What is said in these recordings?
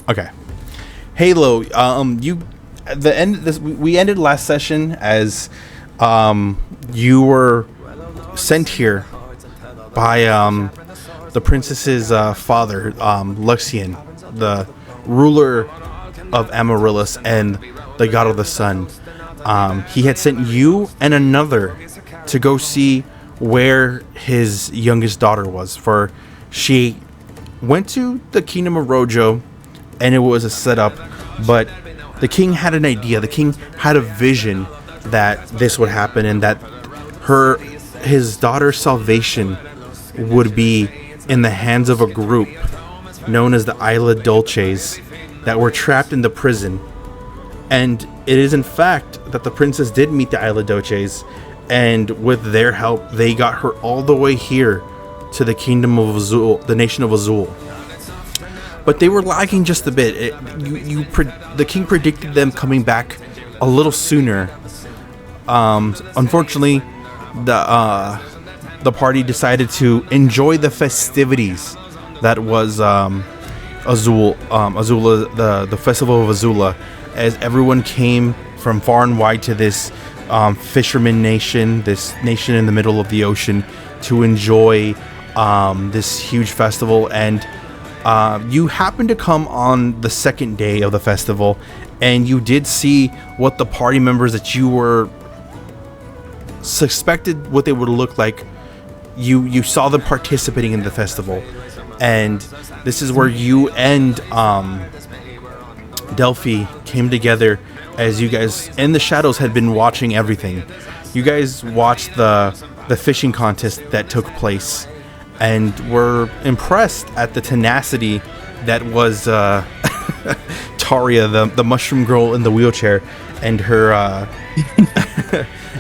Okay. Halo. We ended last session as you were sent here by the princess's father, Luxian, the ruler of Amaryllis and the god of the sun. He had sent you and another to go see where his youngest daughter was, for she went to the kingdom of Rojo and it was a setup, but the king had an idea. The king had a vision that this would happen and that his daughter's salvation would be in the hands of a group known as the Isla Dulces that were trapped in the prison. And it is in fact that the princess did meet the Isla Dulces, and with their help they got her all the way here to the kingdom of Azul, the nation of Azul. But they were lagging just a bit. The king predicted them coming back a little sooner. Unfortunately, the party decided to enjoy the festivities that was Azula, the festival of Azula, as everyone came from far and wide to this fisherman nation, this nation in the middle of the ocean, to enjoy this huge festival. And you happened to come on the second day of the festival, and you did see what the party members that you were suspected what they would look like. You saw them participating in the festival, and this is where you and Delphi came together, as you guys in the shadows had been watching everything. You guys watched the fishing contest that took place and were impressed at the tenacity that was Taria, the mushroom girl in the wheelchair, and her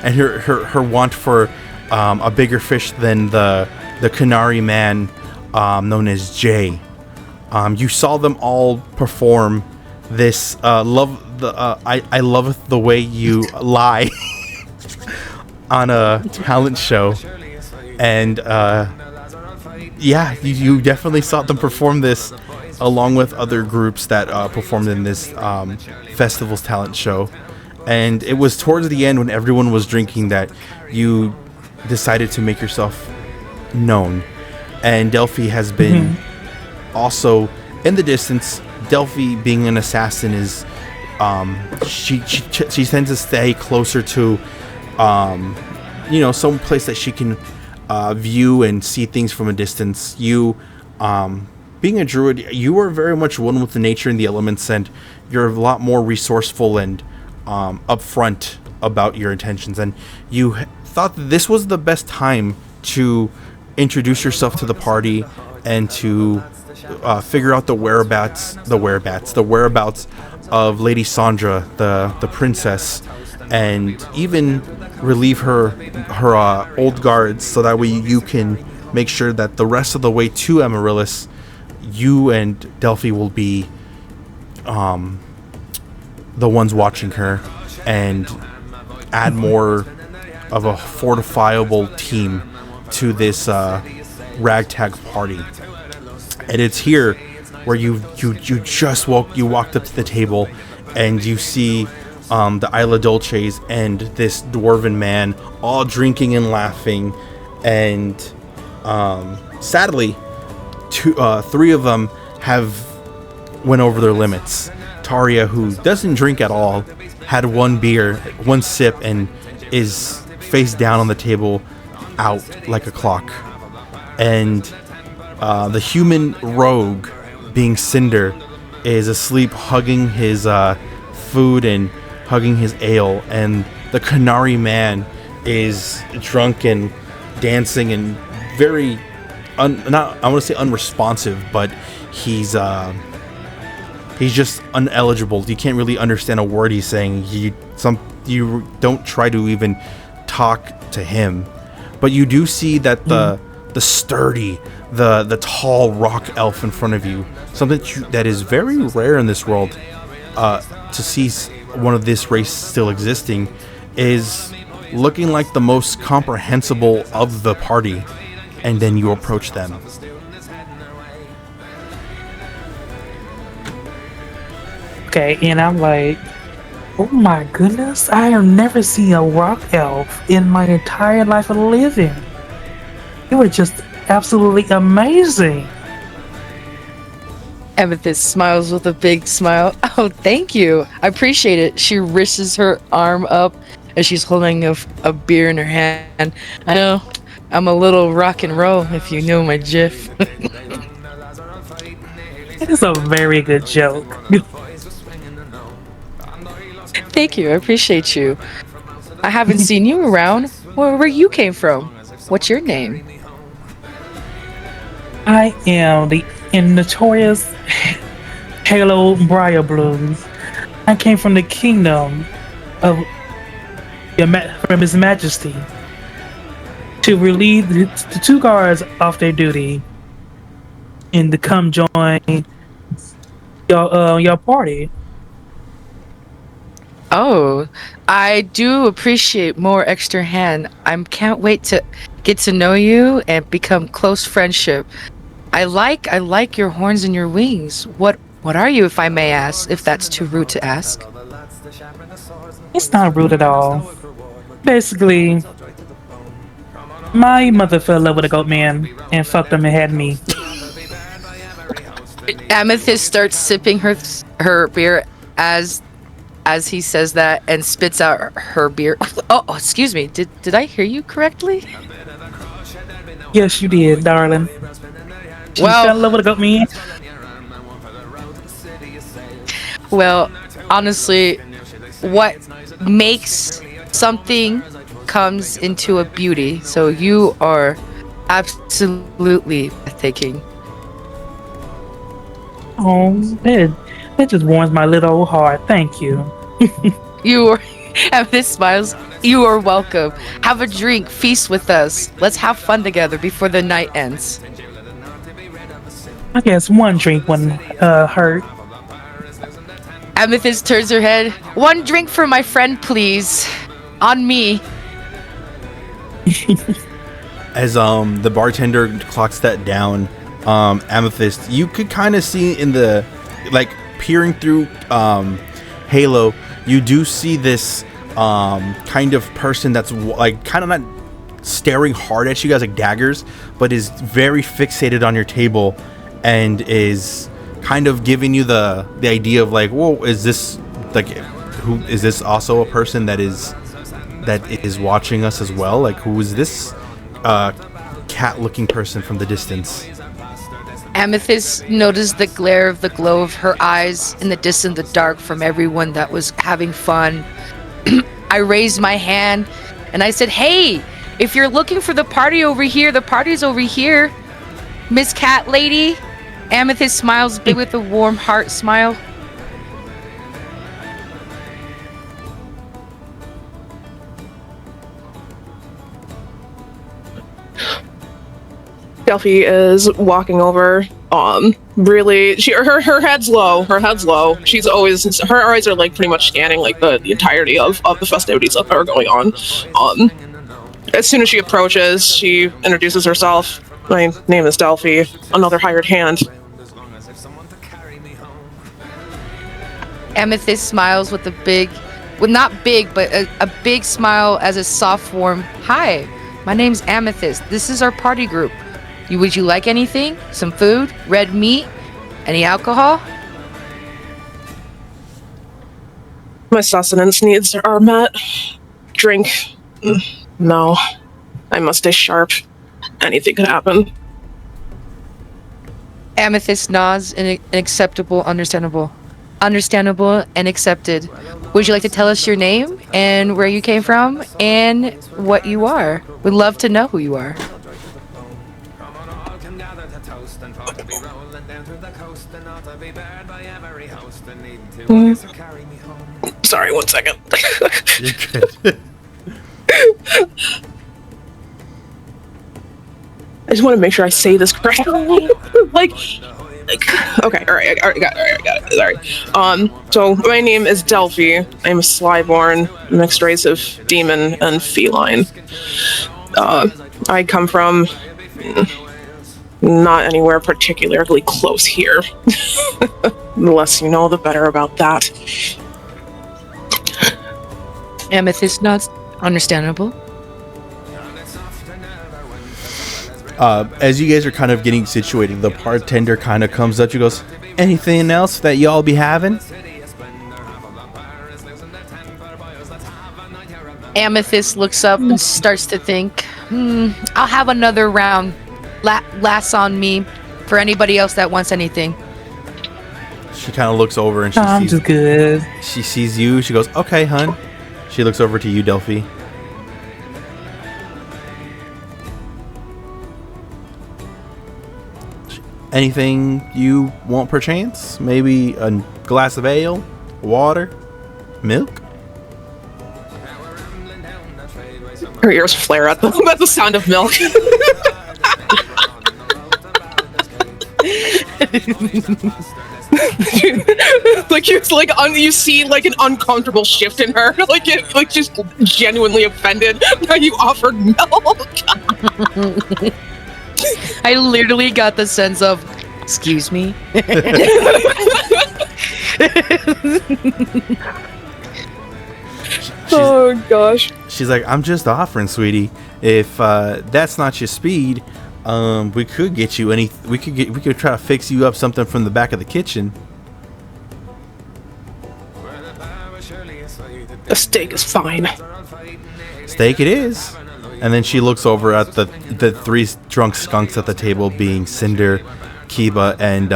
and her want for a bigger fish than the canary man known as Jay. You saw them all perform this. I love the way you lie on a talent show, and yeah, you definitely saw them perform this along with other groups that performed in this festival's talent show. And it was towards the end, when everyone was drinking, that you decided to make yourself known. And Delphi has been also in the distance. Delphi, being an assassin, is she tends to stay closer to some place that she can view and see things from a distance. You, being a druid, you are very much one with the nature and the elements, and you're a lot more resourceful and upfront about your intentions. And you thought that this was the best time to introduce yourself to the party and to figure out the whereabouts of Lady Sandra, the princess, and even relieve her old guards, so that way you can make sure that the rest of the way to Amaryllis, you and Delphi will be the ones watching her, and add more of a fortifiable team to this ragtag party. And it's here where you walked up to the table, and you see the Isla Dulces and this dwarven man all drinking and laughing, and sadly, three of them have went over their limits. Taria, who doesn't drink at all, had one sip, and is face down on the table, out like a clock. And the human rogue, being Cinder, is asleep, hugging his food and hugging his ale. And the Canary man is drunk and dancing and very I want to say unresponsive, but he's just uneligible. You can't really understand a word he's saying. You don't try to even talk to him, but you do see that the sturdy, the tall rock elf in front of you, something that is very rare in this world, to see one of this race still existing, is looking like the most comprehensible of the party. And then you approach them. Okay, and I'm like, oh my goodness, I have never seen a rock elf in my entire life of living. They were just absolutely amazing. Amethyst smiles with a big smile. Oh, thank you. I appreciate it. She wrists her arm up as she's holding a beer in her hand. I know I'm a little rock and roll if you know my GIF. It is a very good joke. Thank you. I appreciate you. I haven't seen you around. Where you came from? What's your name? I am the notorious Halo Briar Blues. I came from the kingdom of from His Majesty to relieve the two guards off their duty and to come join your party. Oh, I do appreciate more extra hand. I can't wait to get to know you and become close friendship. I like your horns and your wings. What are you, if I may ask, if that's too rude to ask? It's not rude at all. Basically, my mother fell in love with a goat man and fucked him and had me. Amethyst starts sipping her beer as he says that and spits out her beer. Oh, excuse me. Did I hear you correctly? Yes, you did, darling. She fell in love with a goat man. Well, honestly, what makes something comes into a beauty. So you are absolutely breathtaking. Oh, that just warms my little old heart. Thank you. You are, Amethyst smiles. You are welcome. Have a drink, feast with us. Let's have fun together before the night ends. I guess one drink wouldn't hurt. Amethyst turns her head. One drink for my friend, please. On me. As the bartender clocks that down, Amethyst, you could kind of see in the, like, peering through Halo, you do see this kind of person that's like kind of not staring hard at you guys like daggers, but is very fixated on your table and is kind of giving you the idea of like, whoa, is this like, who is this also a person that is watching us as well? Like, who is this cat-looking person from the distance? Amethyst noticed the glare of the glow of her eyes in the distance, the dark from everyone that was having fun. I raised my hand and I said, hey, if you're looking for the party over here, the party's over here. Miss Cat Lady. Amethyst smiles big with a warm heart smile. Delphi is walking over. Really, her head's low. Her head's low. She's always, her eyes are like pretty much scanning like the entirety of the festivities that are going on. As soon as she approaches, she introduces herself. My name is Delphi. Another hired hand. Amethyst smiles with a big, well, not big, but a big smile as a soft, warm, hi, my name's Amethyst. This is our party group. Would you like anything? Some food? Red meat? Any alcohol? My sustenance needs are met. Drink? No. I must stay sharp. Anything could happen. Amethyst nods in acceptable, understandable and accepted. Would you like to tell us your name and where you came from and what you are? We'd love to know who you are. Sorry, 1 second. You're good. I just want to make sure I say this correctly. like, okay, all right, got it. Sorry. So my name is Delphi. I'm a Slyborn, mixed race of demon and feline. I come from Not anywhere particularly close here. The less you know, the better about that. Amethyst nods. Understandable. As you guys are kind of getting situated, the bartender kind of comes up. She goes, "Anything else that y'all be having?" Amethyst looks up and starts to think, I'll have another round. Last on me for anybody else that wants anything. She kind of looks over and she I'm sees just good. She sees you. She goes, "Okay, hun." She looks over to you, Delphi. Anything you want perchance? Maybe a glass of ale, water, milk? Her ears flare at the sound of milk. You see like an uncomfortable shift in her, like just genuinely offended that you offered milk. I literally got the sense of, excuse me. Oh gosh. She's like, "I'm just offering, sweetie. If that's not your speed, we could get you any. We could try to fix you up something from the back of the kitchen." A steak is fine. Steak it is. And then she looks over at the three drunk skunks at the table, being Cinder, Kiba, and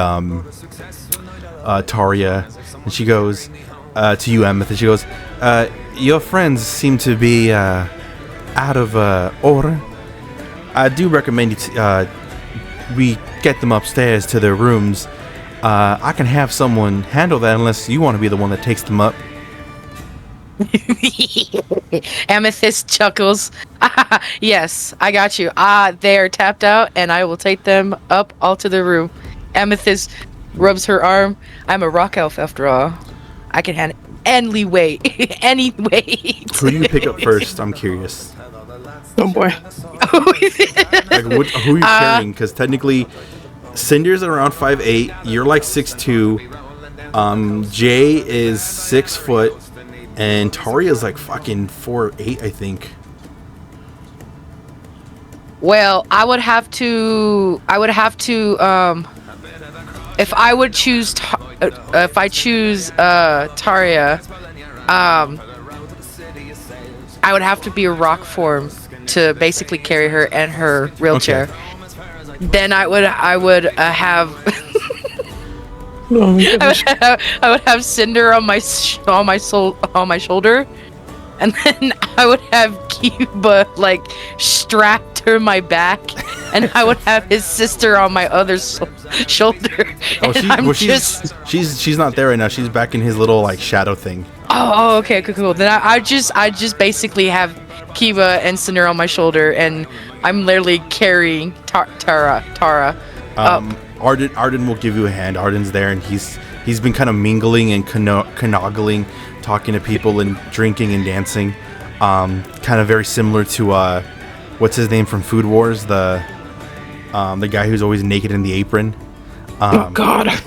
Taria. And she goes to you, Amethyst. She goes, "Your friends seem to be out of order. I do recommend we get them upstairs to their rooms. I can have someone handle that unless you want to be the one that takes them up." Amethyst chuckles. Yes, I got you. They are tapped out, and I will take them up all to the room. Amethyst rubs her arm. I'm a rock elf after all. I can handle any weight. Any weight. Who do you pick up first? I'm curious. Oh boy. Like, who are you carrying? Because technically, Cinder's around 5'8". You're like 6'2". Jay is 6 foot. And Taria's like fucking 4'8", I think. Well, I would have to. If I would choose, if I choose Taria, I would have to be a rock form to basically carry her and her wheelchair. Okay. Then I would have. I would have Cinder on my shoulder, and then I would have Cuba like strapped to my back, and I would have his sister on my other shoulder. Oh, she's not there right now. She's back in his little like shadow thing. Oh, okay, cool. Then I just basically have Kiva and Cinder on my shoulder, and I'm literally carrying Tara. Arden will give you a hand. Arden's there, and he's been kind of mingling and canogling, talking to people and drinking and dancing. Kind of very similar to what's his name from Food Wars, the guy who's always naked in the apron. Oh God. I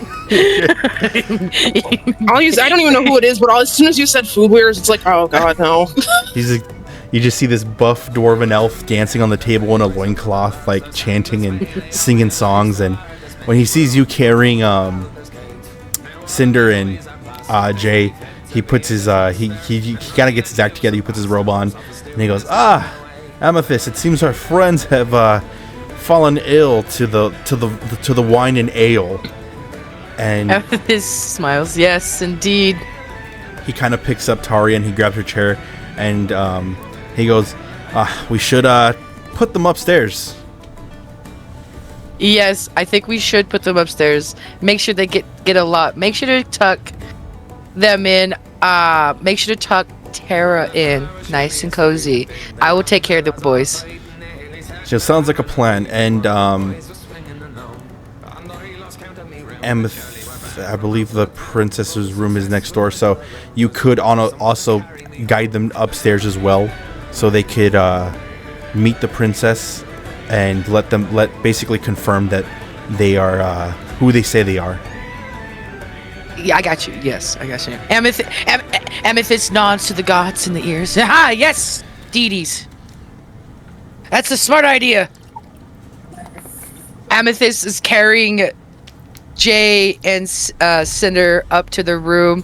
don't even know who it is, but as soon as you said Food Wars, it's like, oh God, no. You just see this buff dwarven elf dancing on the table in a loincloth, like chanting and singing songs. And when he sees you carrying Cinder and Jay, he puts his he kind of gets his act together. He puts his robe on, and he goes, Amethyst, it seems our friends have fallen ill to the wine and ale. And Amethyst smiles. Yes, indeed. He kind of picks up Taria and he grabs her chair, and he goes, we should put them upstairs. Yes, I think we should put them upstairs. Make sure they get a lot. Make sure to tuck them in. Make sure to tuck Tara in, nice and cozy. I will take care of the boys. So sounds like a plan. And I believe the princess's room is next door, so you could also guide them upstairs as well, so they could meet the princess and basically confirm that they are who they say they are. Yeah, I got you. Yes, I got you. Amethyst nods to the gods in the ears. Ah, yes, deities. That's a smart idea. Amethyst is carrying Jay and Cinder up to the room.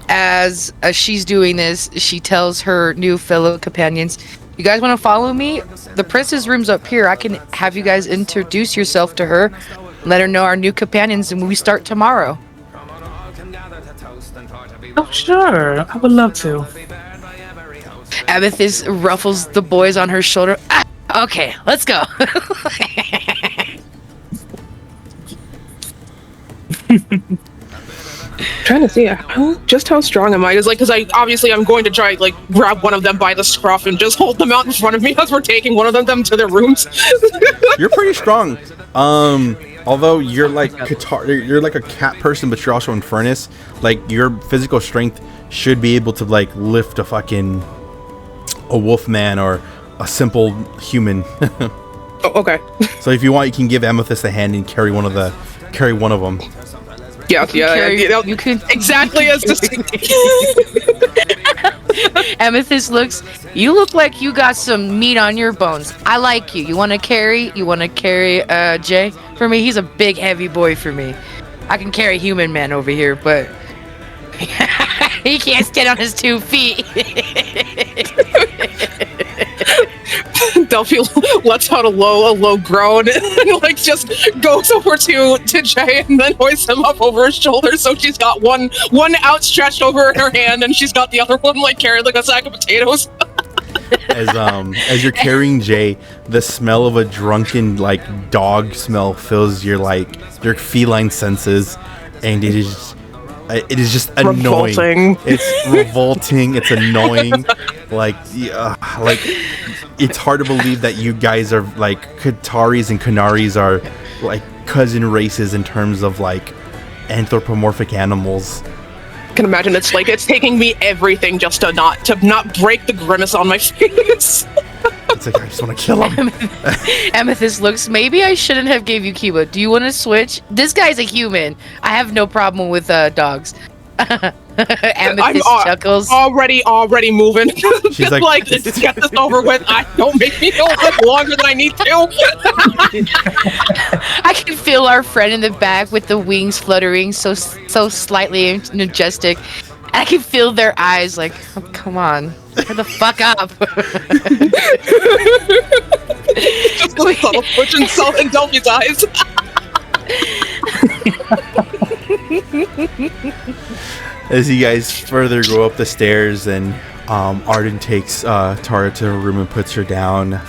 As she's doing this, she tells her new fellow companions, "You guys want to follow me? The princess room's up here. I can have you guys introduce yourself to her, let her know our new companions, and we start tomorrow." Oh, sure. I would love to. Amethyst ruffles the boys on her shoulder. Ah, okay, let's go. Trying to see how strong am I? Is like, because I'm going to try like grab one of them by the scruff and just hold them out in front of me as we're taking one of them to their rooms. You're pretty strong. Although you're like you're like a cat person, but you're also in furnace. Like your physical strength should be able to like lift a wolf man or a simple human. Oh, okay. So if you want, you can give Amethyst a hand and carry one of them. Yeah, You can exactly as Amethyst you look like you got some meat on your bones. I like you. You want to carry Jay for me? He's a big heavy boy for me. I can carry human man over here, but he can't stand on his 2 feet. Delphi lets out a low groan and like just goes over to Jay and then hoists him up over his shoulder, so she's got one outstretched over her hand and she's got the other one like carried like a sack of potatoes. As you're carrying Jay, the smell of a drunken like dog smell fills your feline senses, and it is just annoying. Revolting. It's revolting. It's annoying. Like it's hard to believe that you guys are like Kataris and Canaris are like cousin races in terms of like anthropomorphic animals. I can imagine it's taking me everything just to not break the grimace on my face. It's like I just want to kill him. Amethyst maybe I shouldn't have gave you Kiba. Do you want to switch? This guy's a human. I have no problem with dogs. Amethyst chuckles. Already moving. She's like, let's get this over with. Don't make me go longer than I need to. I can feel our friend in the back with the wings fluttering so slightly majestic. I can feel their eyes like, oh, come on, hurry the fuck up. Just a subtle push and salt in Delphi's eyes. As you guys further go up the stairs, and Arden takes Taria to her room and puts her down,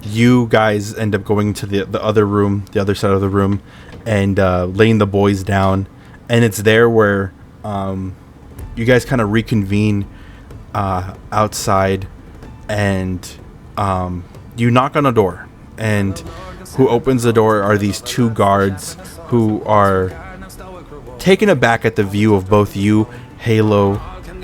you guys end up going to the other room, the other side of the room, and laying the boys down. And it's there where you guys kind of reconvene outside, and you knock on a door. And who opens the door are these 2 guards who are taken aback at the view of both you, Halo,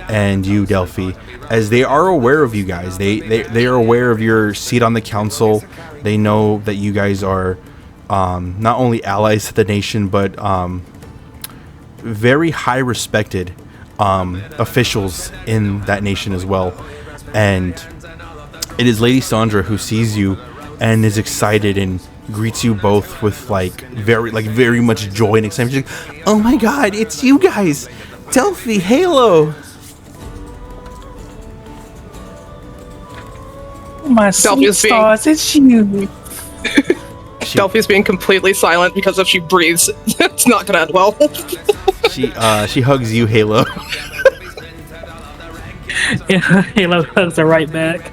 and you, Delphi, as they are aware of you guys. They are aware of your seat on the council. They know that you guys are not only allies to the nation, but very high respected officials in that nation as well. And it is Lady Sandra who sees you and is excited and greets you both with very much joy and excitement. She's like, oh my god, it's you guys, Delphi, Halo. My sweet stars, it's you. Delphi's being completely silent because if she breathes, it's not gonna end well. She hugs you, Halo. Yeah, Halo hugs her right back.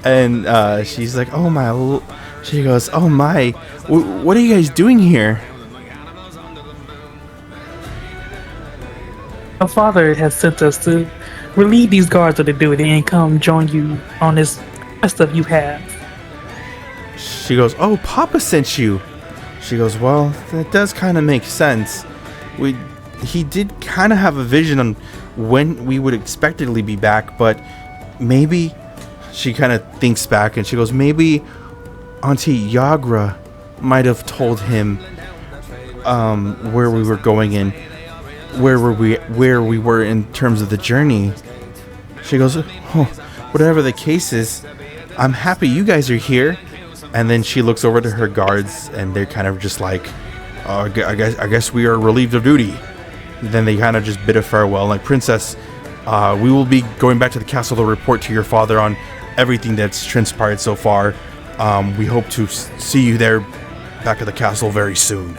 And she's like, oh my. She goes, oh my, what are you guys doing here? My father has sent us to relieve these guards of the duty and come join you on this quest that you have. She goes, oh, Papa sent you. She goes, well, that does kind of make sense. He did kind of have a vision on when we would expectedly be back, but maybe, she kind of thinks back and she goes, maybe Auntie Yagra might have told him where we were going and where we were in terms of the journey. She goes, oh, whatever the case is, I'm happy you guys are here. And then she looks over to her guards, and they're kind of just like, I guess we are relieved of duty. Then they kind of just bid a farewell, like, Princess, we will be going back to the castle to report to your father on everything that's transpired so far. We hope to see you there back at the castle very soon.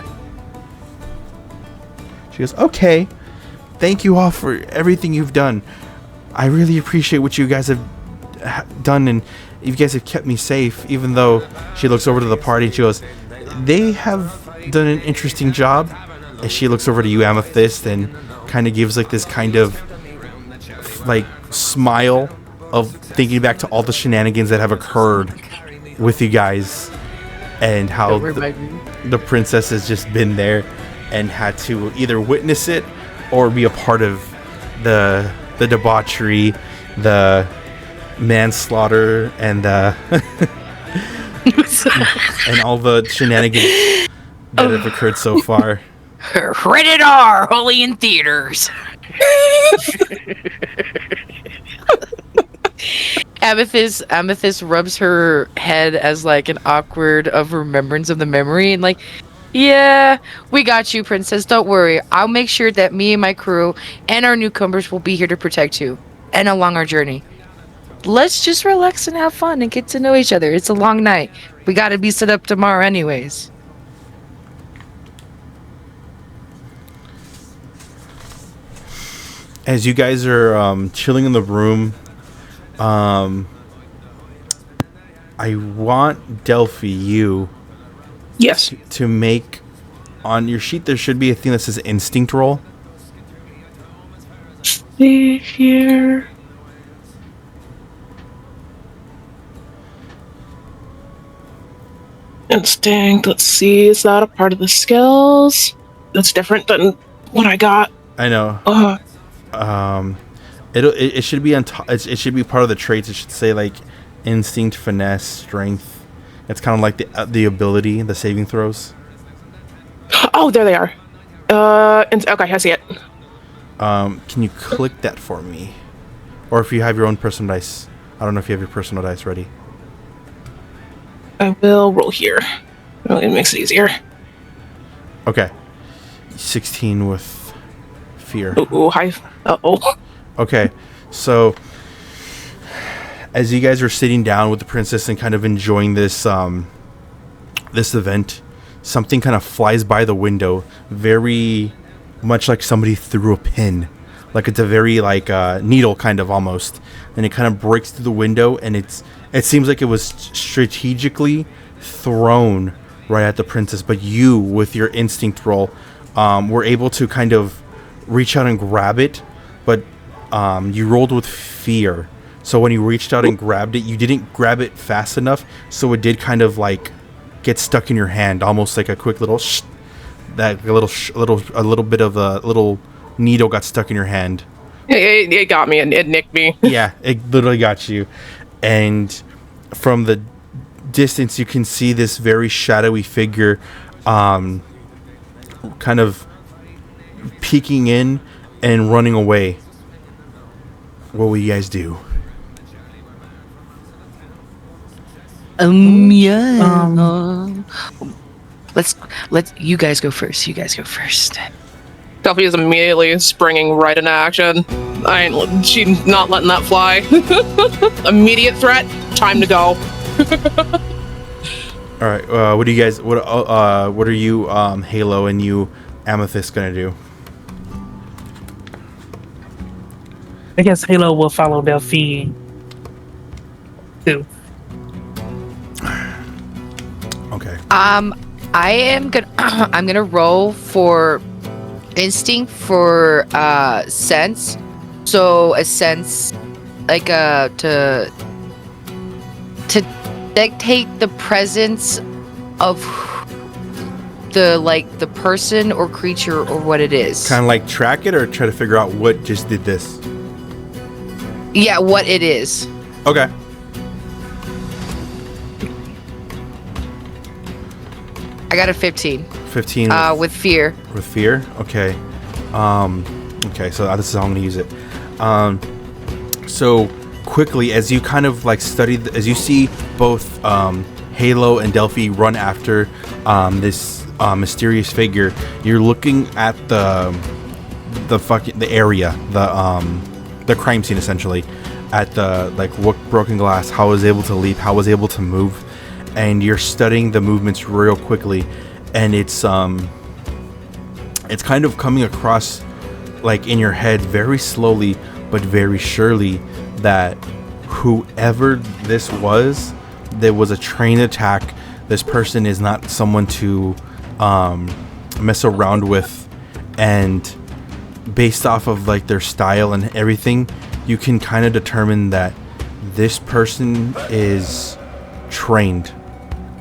She goes, okay, thank you all for everything you've done. I really appreciate what you guys have done, and you guys have kept me safe, even though she looks over to the party and she goes, they have done an interesting job. And she looks over to you, Amethyst, and kind of gives like this kind of like smile of thinking back to all the shenanigans that have occurred with you guys, and how the princess has just been there and had to either witness it or be a part of the debauchery, the manslaughter, and and all the shenanigans that have occurred so far. Rated R, only in theaters. Amethyst rubs her head as like an awkward of remembrance of the memory, and like, yeah, we got you, Princess. Don't worry. I'll make sure that me and my crew and our newcomers will be here to protect you and along our journey. Let's just relax and have fun and get to know each other. It's a long night. We gotta be set up tomorrow anyways. As you guys are chilling in the room, I want Delphi, you, Yes. to make, on your sheet there should be a thing that says instinct roll. See here. Instinct. Let's see. Is that a part of the skills? That's different than what I got. I know. It should be on top. It should be part of the traits. It should say like instinct, finesse, strength. It's kind of like the ability, the saving throws. Oh, there they are. Okay, I see it. Can you click that for me? Or if you have your own personal dice. I don't know if you have your personal dice ready. I will roll here. It makes it easier. Okay. 16 with fear. Ooh, hi. Uh-oh. Okay, so as you guys are sitting down with the princess and kind of enjoying this this event, something kind of flies by the window, very much like somebody threw a pin, like it's a very like needle kind of almost, and it kind of breaks through the window, and it seems like it was strategically thrown right at the princess, but you with your instinct roll were able to kind of reach out and grab it, but you rolled with fear. So when you reached out and grabbed it, you didn't grab it fast enough, so it did kind of like get stuck in your hand, almost like a quick little a little bit of a little needle got stuck in your hand. It got me. It nicked me. Yeah, it literally got you. And from the distance, you can see this very shadowy figure, kind of peeking in and running away. What will you guys do? Let's you guys go first. Delphi is immediately springing right into action. She's not letting that fly. Immediate threat. Time to go. All right. What do you guys? What are you, Halo, and you, Amethyst, gonna do? I guess Halo will follow Delphine too. Okay. I'm gonna roll for instinct for sense. So a sense like to dictate the presence of the person or creature or what it is. Kind of like track it or try to figure out what just did this. Yeah, what it is. Okay. I got a 15. 15 With fear. with fear. Okay. Okay, so this is how I'm gonna use it. So quickly, as you kind of like study, as you see both Halo and Delphi run after this mysterious figure, you're looking at the area, the crime scene essentially, at the like what broken glass, how it was able to leap, how it was able to move, and you're studying the movements real quickly, and it's kind of coming across like in your head very slowly but very surely that whoever this was, there was a trained attack. This person is not someone to mess around with, and based off of like their style and everything, you can kind of determine that this person is trained,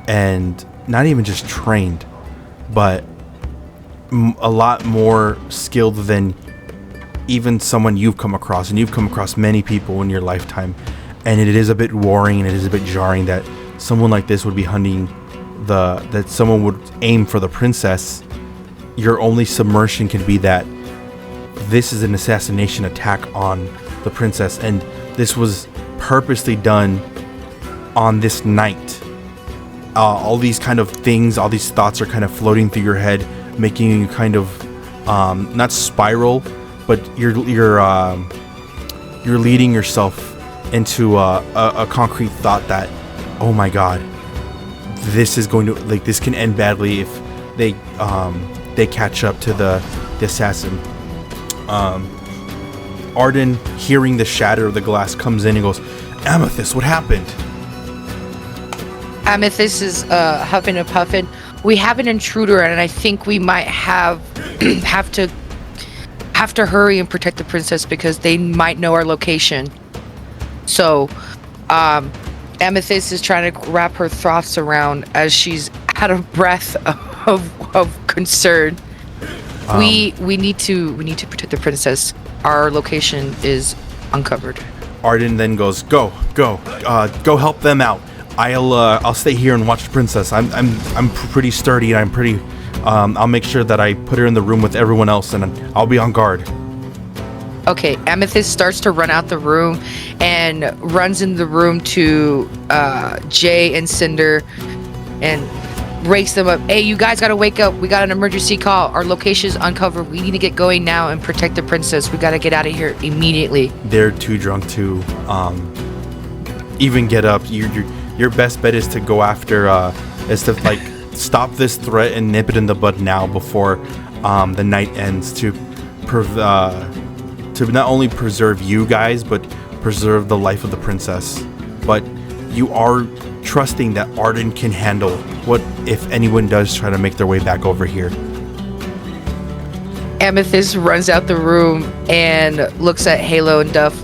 and not even just trained, but a lot more skilled than even someone you've come across, and you've come across many people in your lifetime, and it is a bit worrying and it is a bit jarring that someone like this would be hunting that someone would aim for the princess. Your only submersion can be that this is an assassination attack on the princess, and this was purposely done on this night. All these kind of things, all these thoughts are kind of floating through your head, making you kind of not spiral, but you're leading yourself into a concrete thought that, oh my god, this is going to, like, this can end badly if they catch up to the assassin. Arden, hearing the shatter of the glass, comes in and goes, Amethyst, what happened? Amethyst is huffing and puffing. We have an intruder, and I think we might have to hurry and protect the princess because they might know our location. So, Amethyst is trying to wrap her thoughts around as she's out of breath of concern. We need to protect the princess. Our location is uncovered. Arden then goes, go help them out. I'll stay here and watch the princess. I'm pretty sturdy, and I'm pretty. I'll make sure that I put her in the room with everyone else, and I'll be on guard. Okay, Amethyst starts to run out the room and runs in the room to Jay and Cinder and wakes them up. Hey, you guys gotta wake up. We got an emergency call. Our location's uncovered. We need to get going now and protect the princess. We gotta get out of here immediately. They're too drunk to even get up. Your best bet is to go after, is to like stop this threat and nip it in the bud now before the night ends, to not only preserve you guys but preserve the life of the princess. But you are trusting that Arden can handle what if anyone does try to make their way back over here. Amethyst runs out the room and looks at Halo and Duff.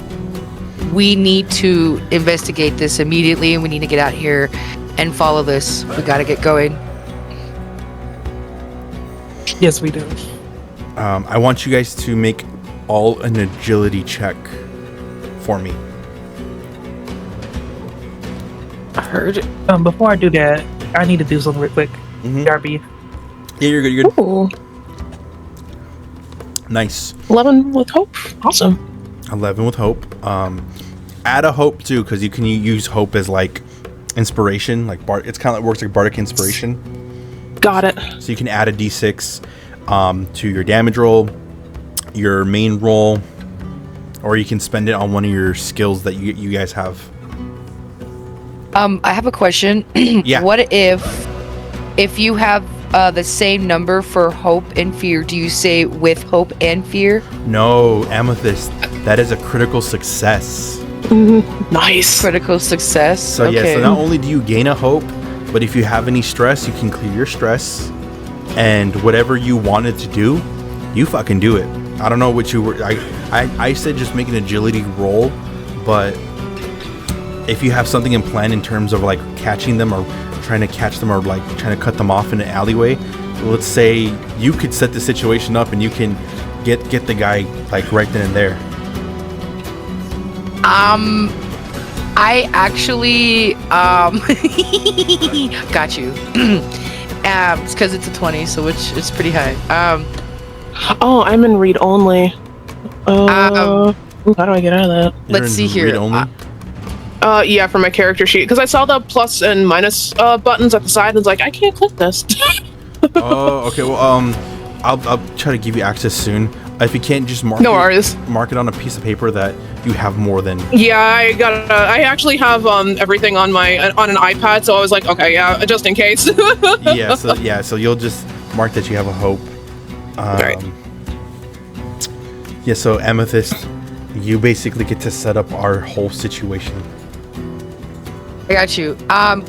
We need to investigate this immediately, and we need to get out here and follow this. We gotta get going. Yes, we do. I want you guys to make all an agility check for me. I heard it. Before I do that, I need to do something real quick. Darby. Yeah, you're good. You're good. Ooh, Nice. 11 with hope. Awesome. 11 with hope. Add a hope too, because you can use hope as like inspiration. Like it's kind of like works like bardic inspiration. Got it. So you can add a d6 to your damage roll, your main roll, or you can spend it on one of your skills that you guys have. I have a question. Yeah. What if you have the same number for hope and fear? Do you say with hope and fear? No, Amethyst. That is a critical success. Nice. Critical success. So okay. yeah, so not only do you gain a hope, but if you have any stress, you can clear your stress, and whatever you wanted to do, you fucking do it. I don't know what you were. I said just make an agility roll, but if you have something in plan in terms of like catching them or trying to catch them or like trying to cut them off in an alleyway, let's say you could set the situation up and you can get the guy like right then and there. I actually got you. It's because it's a 20, so it's pretty high. Oh, I'm in read only. Ooh, how do I get out of that? You're Let's in see here. read only? Yeah, for my character sheet, because I saw the plus and minus buttons at the side, and it's like I can't click this. Oh, okay. Well, I'll try to give you access soon. If you can't, just mark No worries. mark it on a piece of paper that you have more than. Yeah, I actually have everything on an iPad, so I was like, okay, yeah, just in case. So you'll just mark that you have a hope. Right. Yeah. So Amethyst, you basically get to set up our whole situation. I got you.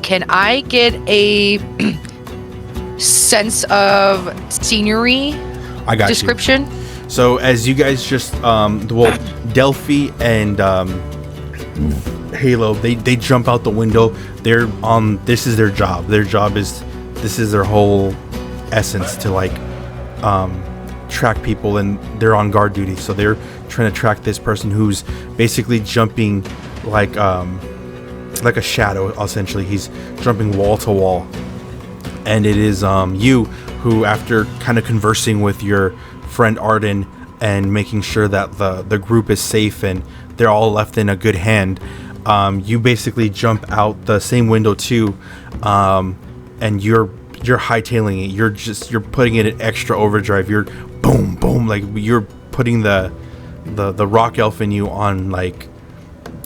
Can I get a sense of scenery I got description? you. So as you guys just Delphi and Halo, they jump out the window. They're on. This is their job. Their job is, this is their whole essence, to like track people, and they're on guard duty. So they're trying to track this person who's basically jumping like a shadow. Essentially, he's jumping wall to wall, and it is you who, after kind of conversing with your friend Arden and making sure that the group is safe and they're all left in a good hand, you basically jump out the same window too, and you're hightailing it. You're putting it in extra overdrive. You're boom boom, like you're putting the rock elf in you on, like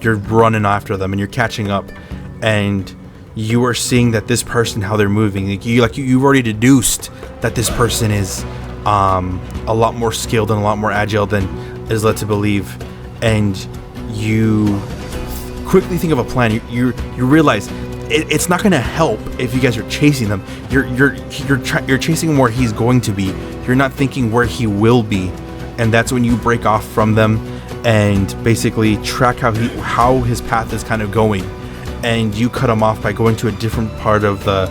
you're running after them and you're catching up, and you are seeing that this person, how they're moving, you've already deduced that this person is a lot more skilled and a lot more agile than is led to believe, and you quickly think of a plan. You realize it's not going to help if you guys are chasing them. You're chasing where he's going to be. You're not thinking where he will be, and that's when you break off from them and basically track how his path is kind of going, and you cut him off by going to a different part of the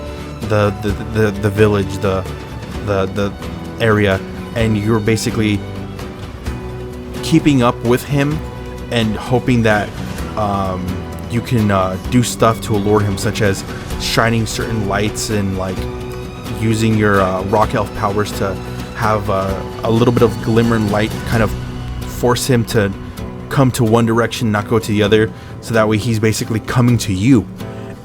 village, the area, and you're basically keeping up with him and hoping that you can do stuff to allure him, such as shining certain lights and like using your rock elf powers to have a little bit of glimmer and light, kind of force him to come to one direction, not go to the other, so that way he's basically coming to you.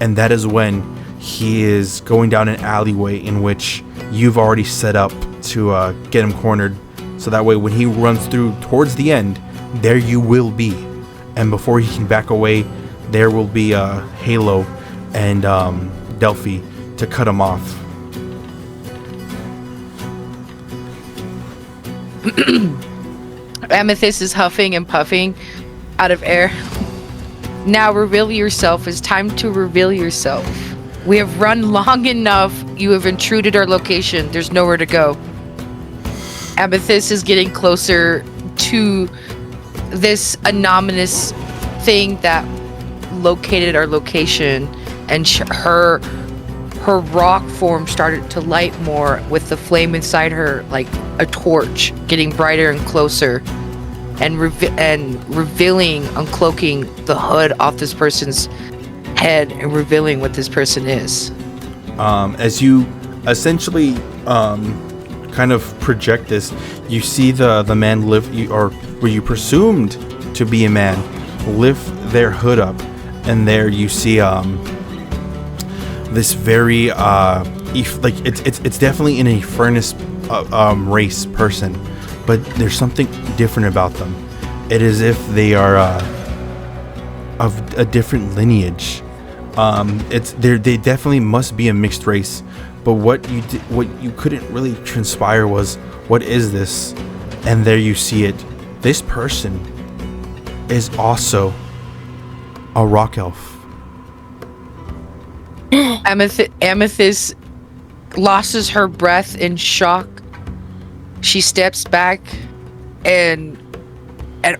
And that is when he is going down an alleyway in which you've already set up to get him cornered, so that way when he runs through towards the end, there you will be, and before he can back away, there will be Halo and Delphi to cut him off. Amethyst is huffing and puffing out of air. Now reveal yourself. It's time to reveal yourself. We have run long enough. You have intruded our location. There's nowhere to go. Amethyst is getting closer to this anonymous thing that located our location, and her rock form started to light more with the flame inside her, like a torch, getting brighter and closer, and revealing, uncloaking the hood off this person's head and revealing what this person is. As you essentially kind of project this, you see the man lift, or where you presumed to be a man, lift their hood up, and there you see this very it's definitely an Infernus race person, but there's something different about them. It is if they are of a different lineage. They definitely must be a mixed race, but what you couldn't really transpire was, what is this? And there you see it. This person is also a rock elf. Amethyst loses her breath in shock. She steps back, and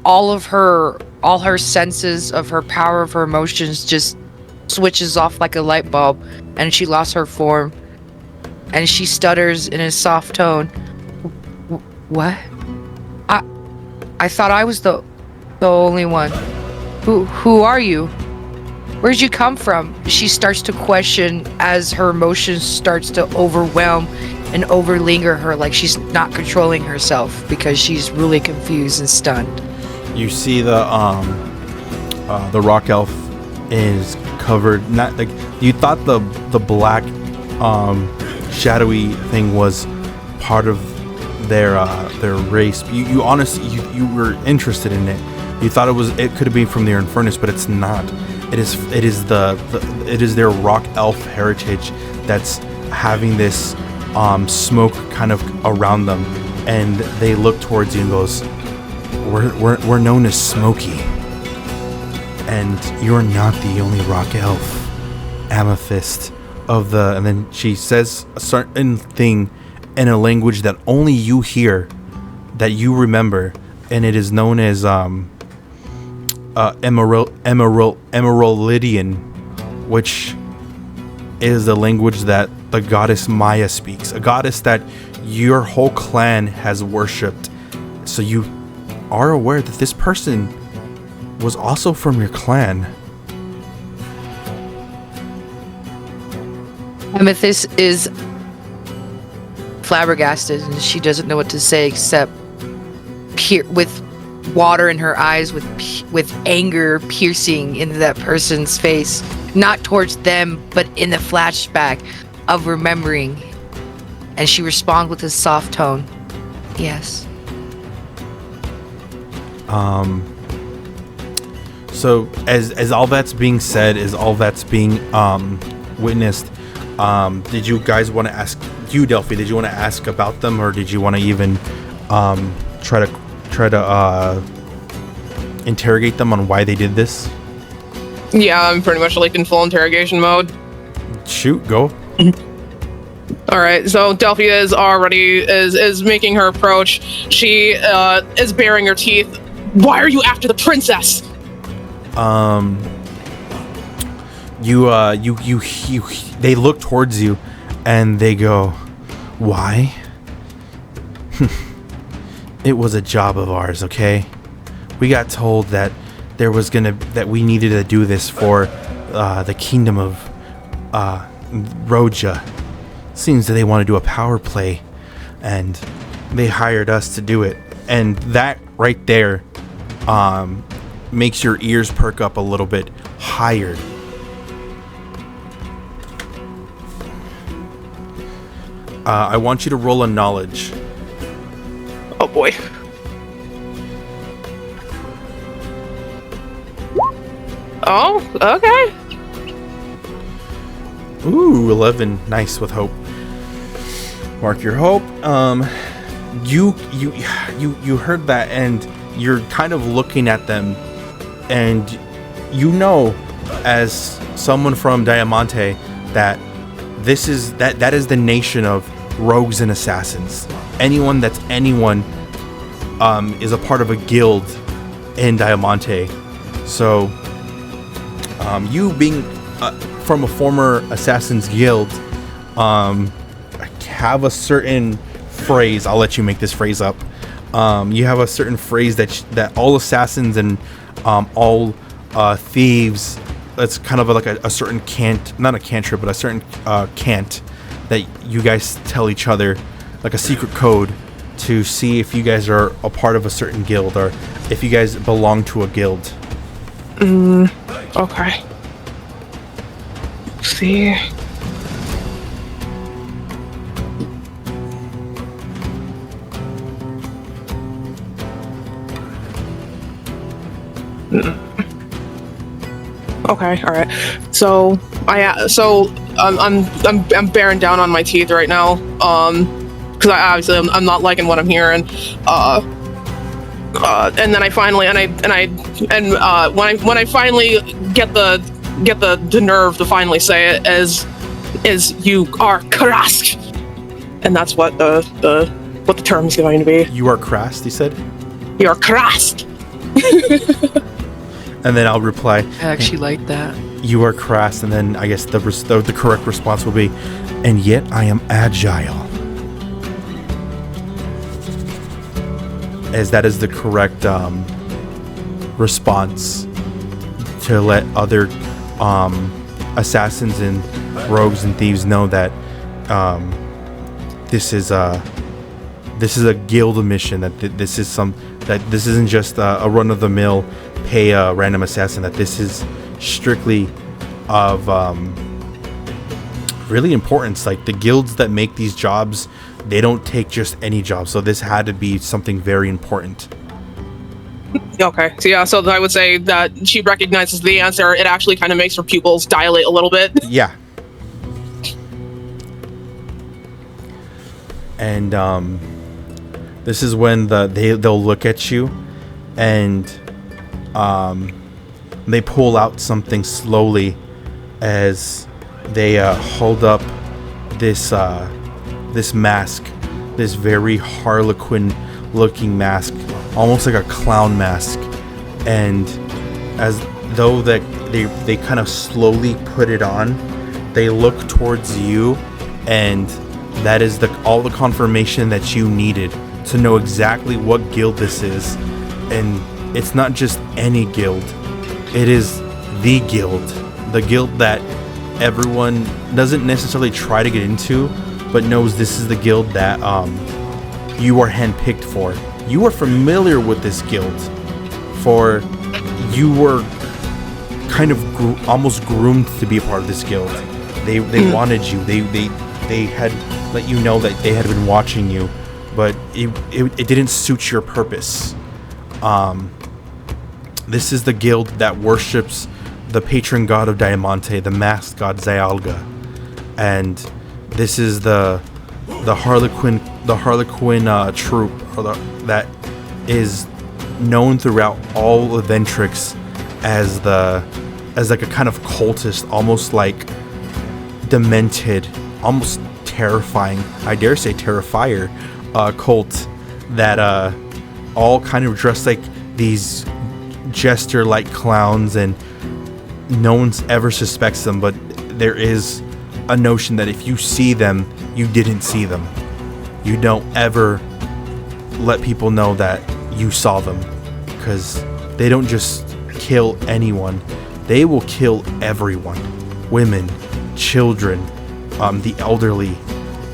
all her senses of her power, of her emotions, just switches off like a light bulb, and she lost her form, and she stutters in a soft tone. What? I thought I was the only one. Who are you? Where'd you come from? She starts to question as her emotions starts to overwhelm and overlinger her, like she's not controlling herself because she's really confused and stunned. You see the rock elf is covered. Not like you thought the black shadowy thing was part of their race. You honestly you were interested in it. You thought it could have been from their Infernus, but it's not. It is their rock elf heritage that's having this smoke kind of around them, and they look towards you and goes, we're known as Smokey, and you're not the only rock elf, Amethyst of the. And then she says a certain thing in a language that only you hear, that you remember, and it is known as Emeraldian, which is the language that the goddess Maya speaks, a goddess that your whole clan has worshipped. So you are aware that this person was also from your clan. Amethyst is flabbergasted, and she doesn't know what to say except with water in her eyes, with anger piercing into that person's face, not towards them, but in the flashback of remembering. And she responds with a soft tone, yes. So as all that's being said, as all that's being witnessed, did you guys want to ask, you Delphi, did you want to ask about them, or did you want to even try to interrogate them on why they did this? Yeah, I'm pretty much like in full interrogation mode. Shoot, go. All right, so Delphi is making her approach. She is baring her teeth. Why are you after the princess? They look towards you and they go, why? It was a job of ours, okay? We got told that that we needed to do this for the kingdom of Roja. Seems that they want to do a power play, and they hired us to do it. And that right there makes your ears perk up a little bit. Hired. I want you to roll a knowledge. Oh boy. Oh, okay. Ooh, 11. Nice with hope. Mark your hope. You heard that, and you're kind of looking at them, and you know, as someone from Diamante, that that is the nation of rogues and assassins. Anyone is a part of a guild in Diamante. So, you being from a former Assassin's Guild, have a certain phrase. I'll let you make this phrase up. You have a certain phrase that all assassins and all thieves. It's kind of like a certain not a cantrip, but a certain cant that you guys tell each other, like a secret code, to see if you guys are a part of a certain guild or if you guys belong to a guild. Okay. See. Okay, all right. So I'm bearing down on my teeth right now, because I'm not liking what I'm hearing. And then I finally when I finally get the nerve to finally say it is you are Krask, and that's what the term is going to be. You are Krast, he said. You are Krask. And then I'll reply, I actually like that. You are Krast, and then I guess the correct response will be, and yet I am agile. As that is the correct response to let other assassins and rogues and thieves know that this is a guild mission, that this isn't just a run-of-the-mill pay a random assassin, that this is strictly of really importance. Like, the guilds that make these jobs, they don't take just any job, so this had to be something very important. Okay, so I would say that she recognizes the answer. It actually kind of makes her pupils dilate a little bit. Yeah. And this is when they'll look at you, and they pull out something slowly as they hold up this mask, this very Harlequin looking mask, almost like a clown mask. And as though that they kind of slowly put it on, they look towards you, and that is all the confirmation that you needed to know exactly what guild this is. And it's not just any guild, it is the guild that everyone doesn't necessarily try to get into, but knows this is the guild that you are handpicked for. You are familiar with this guild, for you were kind of almost groomed to be a part of this guild. They wanted you. They had let you know that they had been watching you, but it didn't suit your purpose. This is the guild that worships the patron god of Diamante, the masked god Zyalga, and this is the Harlequin troop that is known throughout all of Ventrix as like a kind of cultist, almost like demented, almost terrifying, I dare say terrifier, cult that all kind of dressed like these jester-like clowns, and no one ever suspects them, but there is a notion that if you see them, you didn't see them. You don't ever let people know that you saw them, because they don't just kill anyone, they will kill everyone. Women, children, the elderly.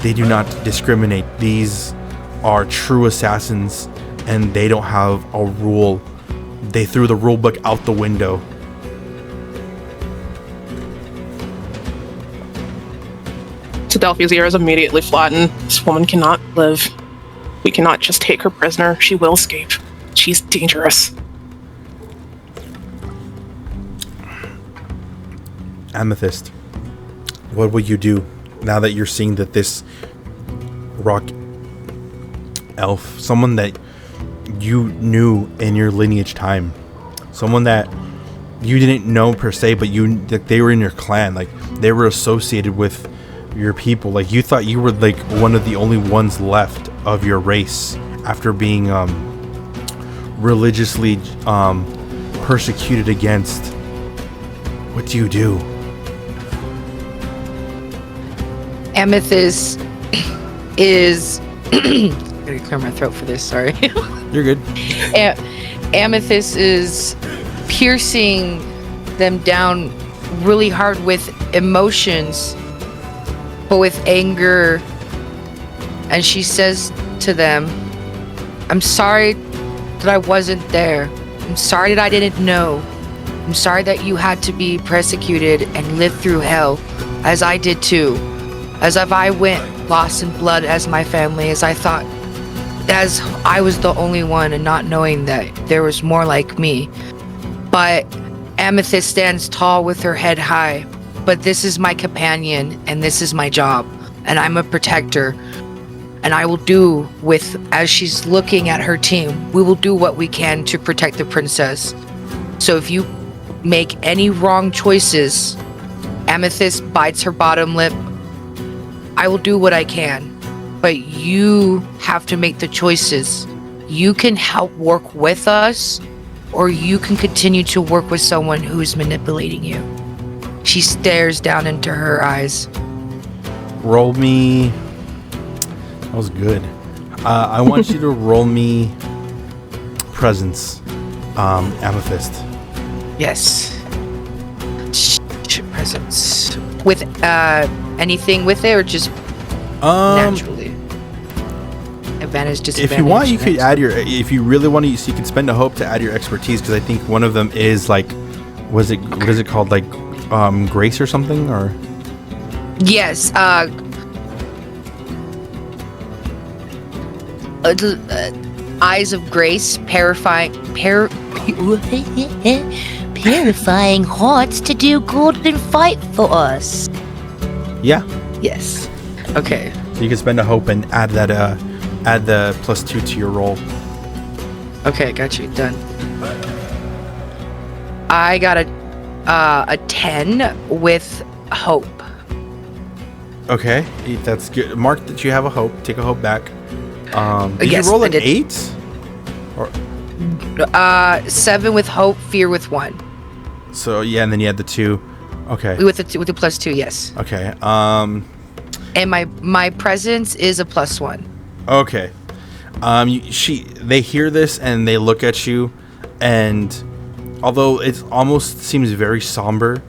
They do not discriminate. These are true assassins, and they don't have a rule. They threw the rule book out the window. Delphi's ears immediately flatten. This woman cannot live. We cannot just take her prisoner. She will escape. She's dangerous. Amethyst, what will you do now that you're seeing that this rock elf, someone that you knew in your lineage time, someone that you didn't know per se, but they were in your clan, like they were associated with your people, like you thought you were like one of the only ones left of your race after being religiously persecuted against. What do you do? Amethyst is I gotta clear my throat for this, sorry. You're good. Amethyst is piercing them down really hard with emotions, but with anger, and she says to them, I'm sorry that I wasn't there. I'm sorry that I didn't know. I'm sorry that you had to be persecuted and live through hell, as I did too. As if I went lost in blood as my family, as I thought, as I was the only one, and not knowing that there was more like me. But Amethyst stands tall with her head high. But this is my companion, and this is my job, and I'm a protector. And I will do as she's looking at her team, we will do what we can to protect the princess. So if you make any wrong choices, Amethyst bites her bottom lip. I will do what I can, but you have to make the choices. You can help work with us, or you can continue to work with someone who is manipulating you. She stares down into her eyes. Roll me. That was good. I want you to roll me presence, Amethyst. Yes. presence with anything with it, or just naturally? Advantage, disadvantage. If you want, you could add your. If you really want to, you can spend a hope to add your expertise, because I think one of them is like, what is it called, like, grace or something, or? Yes. Eyes of grace, purifying hearts to do good and fight for us. Yeah. Yes. Okay. So you can spend a hope and add that. Add the +2 to your roll. Okay, got you. Done. I got a 10 with hope. Okay, that's good. Mark that you have a hope. Take a hope back. Did Yes, you roll I an did. 8? Or 7 with hope, fear with 1. so yeah, and then you had the 2. Okay. With the +2, yes. Okay. And my presence is a +1. Okay. They hear this and they look at you, and although it almost seems very somber,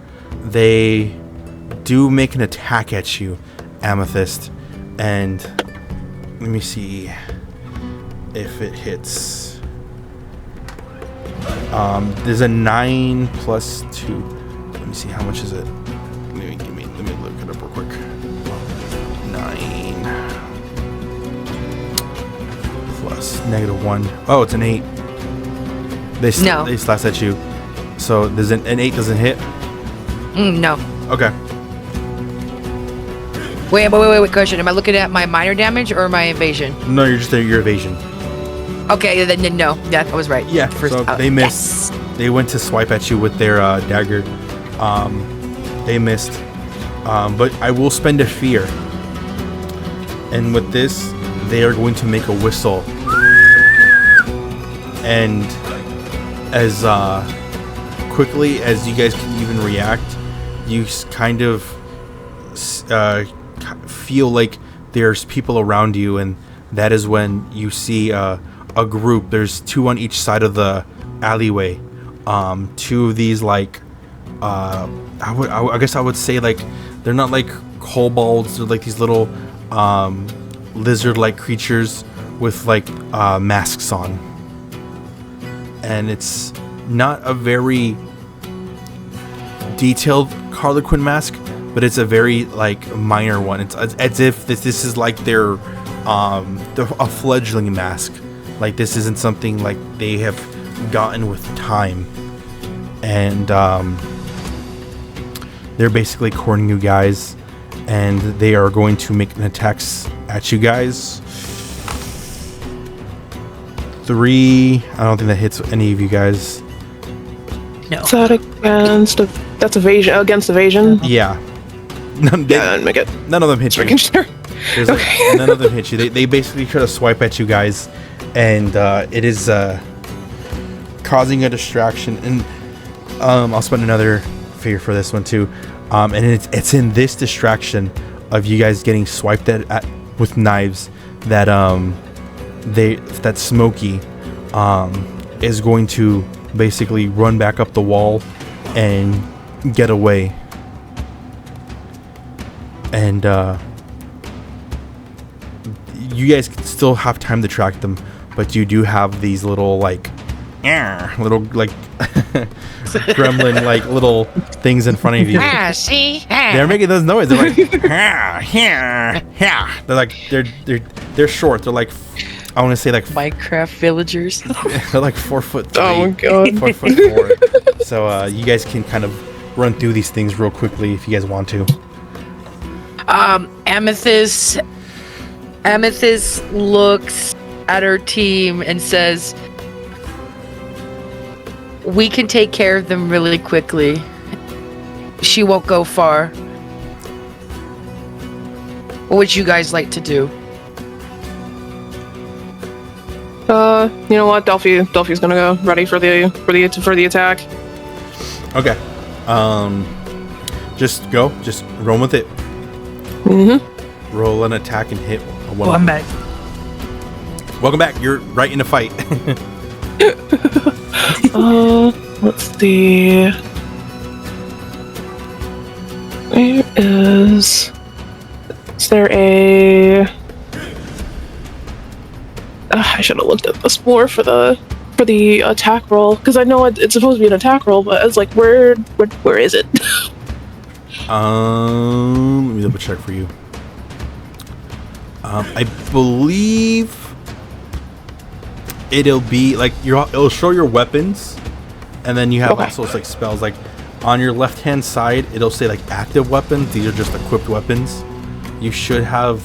they do make an attack at you, Amethyst. And let me see if it hits. There's a 9 plus 2. Let me see, how much is it? Let me look it up real quick. 9 plus -1. Oh, it's an 8. They slash at you. So there's an 8 doesn't hit. No. Okay. Wait. Question. Am I looking at my minor damage or my evasion? No, you're just your evasion. Okay, then no. Yeah, I was right. Yeah. So they missed. Yes. They went to swipe at you with their dagger. They missed. But I will spend a fear. And with this, they are going to make a whistle. And as quickly as you guys can even react, you kind of feel like there's people around you, and that is when you see a group. There's 2 on each side of the alleyway. 2 of these, like, I guess I would say, like, they're not like kobolds. They're like these little lizard-like creatures with like masks on, and it's not a very detailed Harlequin mask, but it's a very like minor one. It's as if this is like their a fledgling mask. Like, this isn't something like they have gotten with time, and they're basically cornering you guys, and they are going to make an attacks at you guys. 3. I don't think that hits any of you guys. No. Is that that's evasion against evasion? Yeah. None of them hit you. Making sure. None of them hit you. They basically try to swipe at you guys, and it is causing a distraction. And I'll spend another figure for this one too. And it's in this distraction of you guys getting swiped at with knives that that Smokey is going to basically run back up the wall and get away. And you guys still have time to track them, but you do have these little like gremlin like little things in front of you. See? They're making those noises. They're like they're short. They're like, I want to say like Minecraft villagers. they're like 4'3". Oh my god. 4'4". So you guys can kind of run through these things real quickly if you guys want to. Amethyst looks at her team and says, "We can take care of them really quickly. She won't go far. What would you guys like to do?" You know what? Delphi's gonna go ready for the attack. Okay. Just go. Just roll with it. Mm-hmm. Roll an attack and hit. Oh, I'm back. Welcome back. You're right in a fight. Let's see. Is there a? I should have looked at this more for the attack roll, because I know it's supposed to be an attack roll, but I was like, where is it? Let me double check for you. I believe it'll be like it'll show your weapons, and then you have also like spells. Like on your left hand side, it'll say like active weapons. These are just equipped weapons. You should have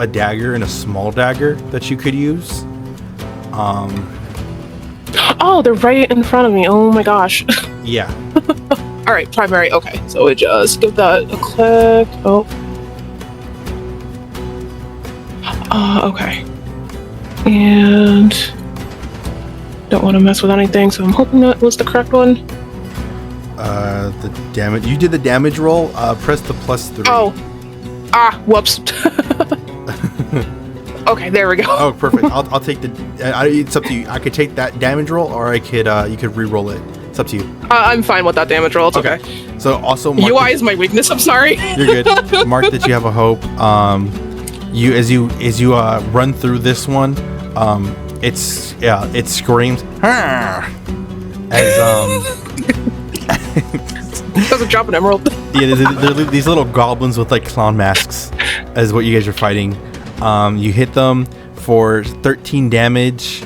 a dagger and a small dagger that you could use. Oh, they're right in front of me. Oh my gosh. Yeah. All right, primary. Okay, so we just give that a click. Oh. Okay. And don't want to mess with anything, so I'm hoping that was the correct one. The damage. You did the damage roll. Press the +3. Oh. Whoops. Okay, there we go. Oh, perfect. I'll take the. It's up to you. I could take that damage roll, or I could. You could re-roll it. It's up to you. I'm fine with that damage roll. It's okay. So also, mark UI is my weakness. I'm sorry. You're good. Mark that you have a hope. As you run through this one, it screams as Doesn't drop an emerald. Yeah, they're these little goblins with like clown masks, as what you guys are fighting. You hit them for 13 damage.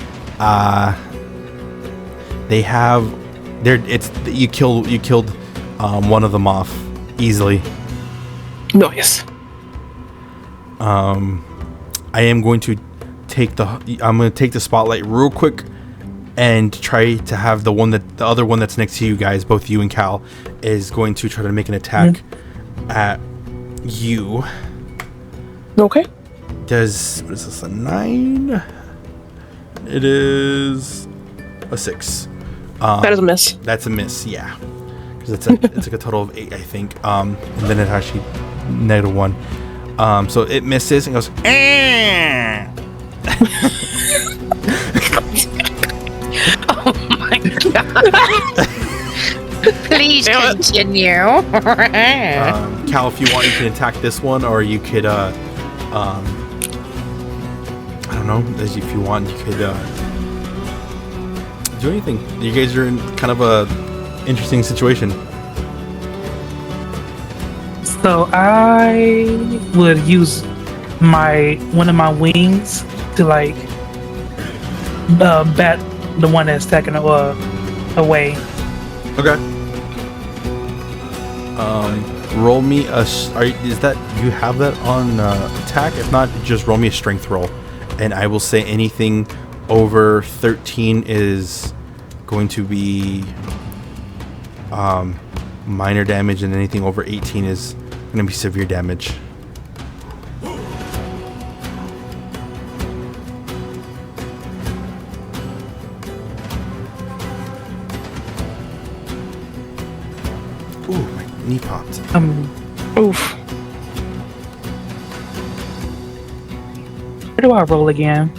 You killed one of them off easily. Nice. I am going to take the spotlight real quick and try to have the other one that's next to you guys, both you and Cal, is going to try to make an attack at you. Okay. What is this, a 9? It is a 6. That is a miss. That's a miss, yeah. Because it's like a total of 8, I think. And then it actually -1. So it misses and goes. Oh my god! Please continue. Cal, if you want, you can attack this one, or you could. I don't know. If you want, you could do anything. You guys are in kind of a interesting situation. So I would use one of my wings to like bat the one that's attacking away. Okay. Roll me a. Is that you have that on attack? If not, just roll me a strength roll, and I will say anything over 13 is going to be minor damage, and anything over 18 is going to be severe damage. Ooh, my knee popped. Oof. Where do I roll again?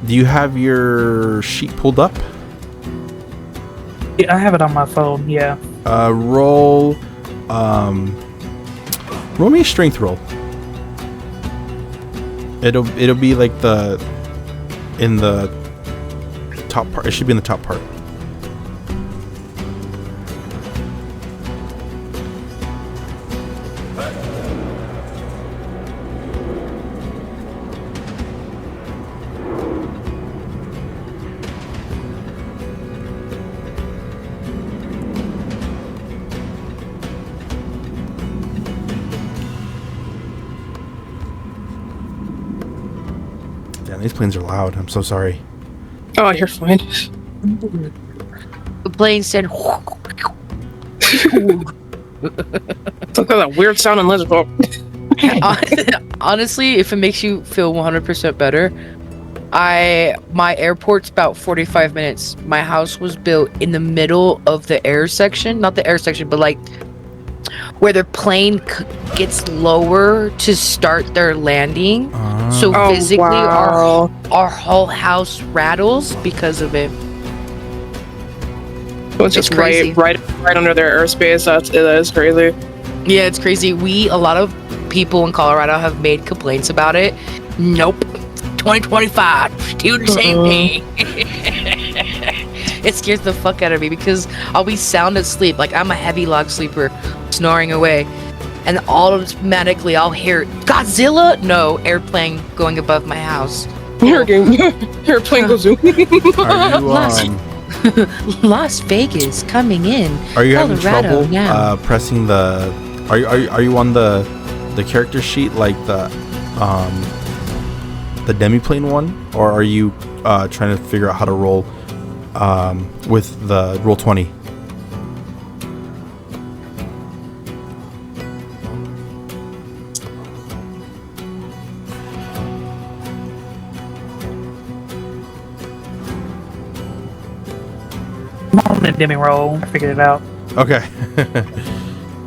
Do you have your sheet pulled up? Yeah, I have it on my phone. Yeah. Roll me a strength roll. It'll be like in the top part. It should be in the top part. These planes are loud. I'm so sorry. Oh, you're fine. The plane said. It's like that weird sounding lizard. Honestly, if it makes you feel 100% better, my airport's about 45 minutes. My house was built in the middle of the air section, not the air section, but like where the plane gets lower to start their landing. So physically, wow. our whole house rattles because of it. So it's just crazy. right under their airspace. That is crazy. Yeah, it's crazy. A lot of people in Colorado have made complaints about it. Nope. 2025, still the same thing. It scares the fuck out of me because I'll be sound asleep. Like, I'm a heavy log sleeper, snoring away. And automatically I'll hear Godzilla? No, airplane going above my house. Airplane goes zoom. Are you Las Vegas coming in. Are you having Colorado, trouble yeah. pressing the? Are you on the character sheet like the demiplane one, or are you trying to figure out how to roll with the roll 20? I'm on the demi roll. I figured it out. Okay.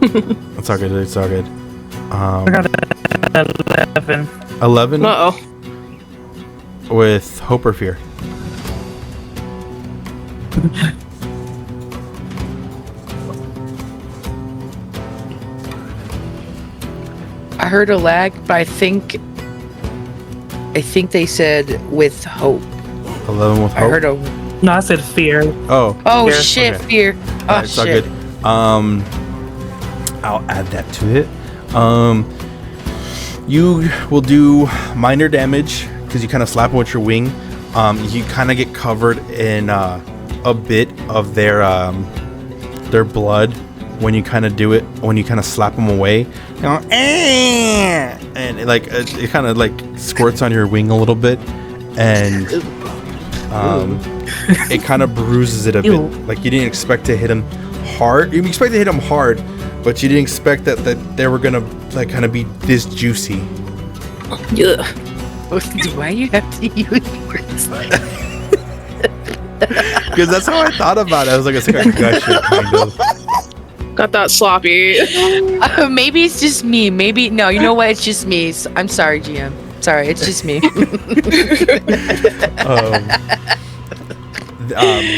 It's all good. It's all good. I got 11. 11 Uh-oh. with hope or fear. I heard a lag, but I think they said with hope. 11 with hope. I heard a. No, I said fear. Oh. Oh Fear. shit! Okay. Fear. Oh Alright, it's all shit. good. I'll add that to it. You will do minor damage because you kind of slap them with your wing. You kind of get covered in a bit of their blood when you kind of do it. When you kind of slap them away, you know, and it kind of like squirts on your wing a little bit, and it kind of bruises it a bit. Like you didn't expect to hit him hard. You expect to hit him hard, but you didn't expect that they were gonna like kind of be this juicy. Yeah. Why you have to use words like that? Because that's how I thought about it. I was like, it's like a gusher kind of. Got that sloppy. Maybe it's just me. Maybe no. You know what? It's just me. I'm sorry, GM. Sorry, it's just me.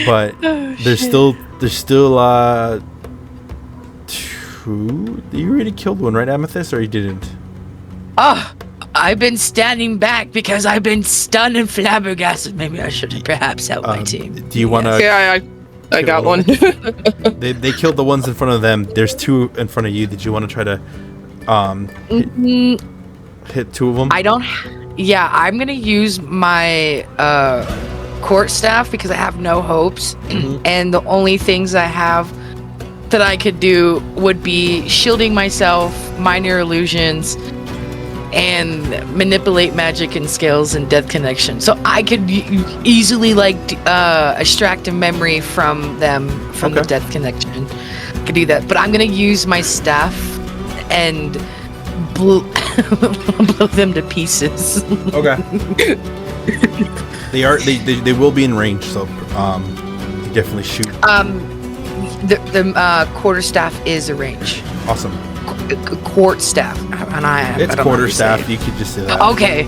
But there's still two. You already killed one, right, Amethyst, or you didn't? Oh, I've been standing back because I've been stunned and flabbergasted. Maybe I should perhaps help my team. Do you want to? Yeah, I got one. They killed the ones in front of them. There's two in front of you. Did you want to try to hit two of them? I don't. Yeah, I'm gonna use my court staff because I have no hopes, and the only things I have that I could do would be shielding myself, minor illusions, and manipulate magic and skills and death connection. So I could easily extract a memory from them from the death connection. I could do that, but I'm gonna use my staff and blow them to pieces. Okay. They will be in range, so you definitely shoot. The quarterstaff is a range. Awesome. Court staff, and It's quarterstaff. You could just say that. Okay,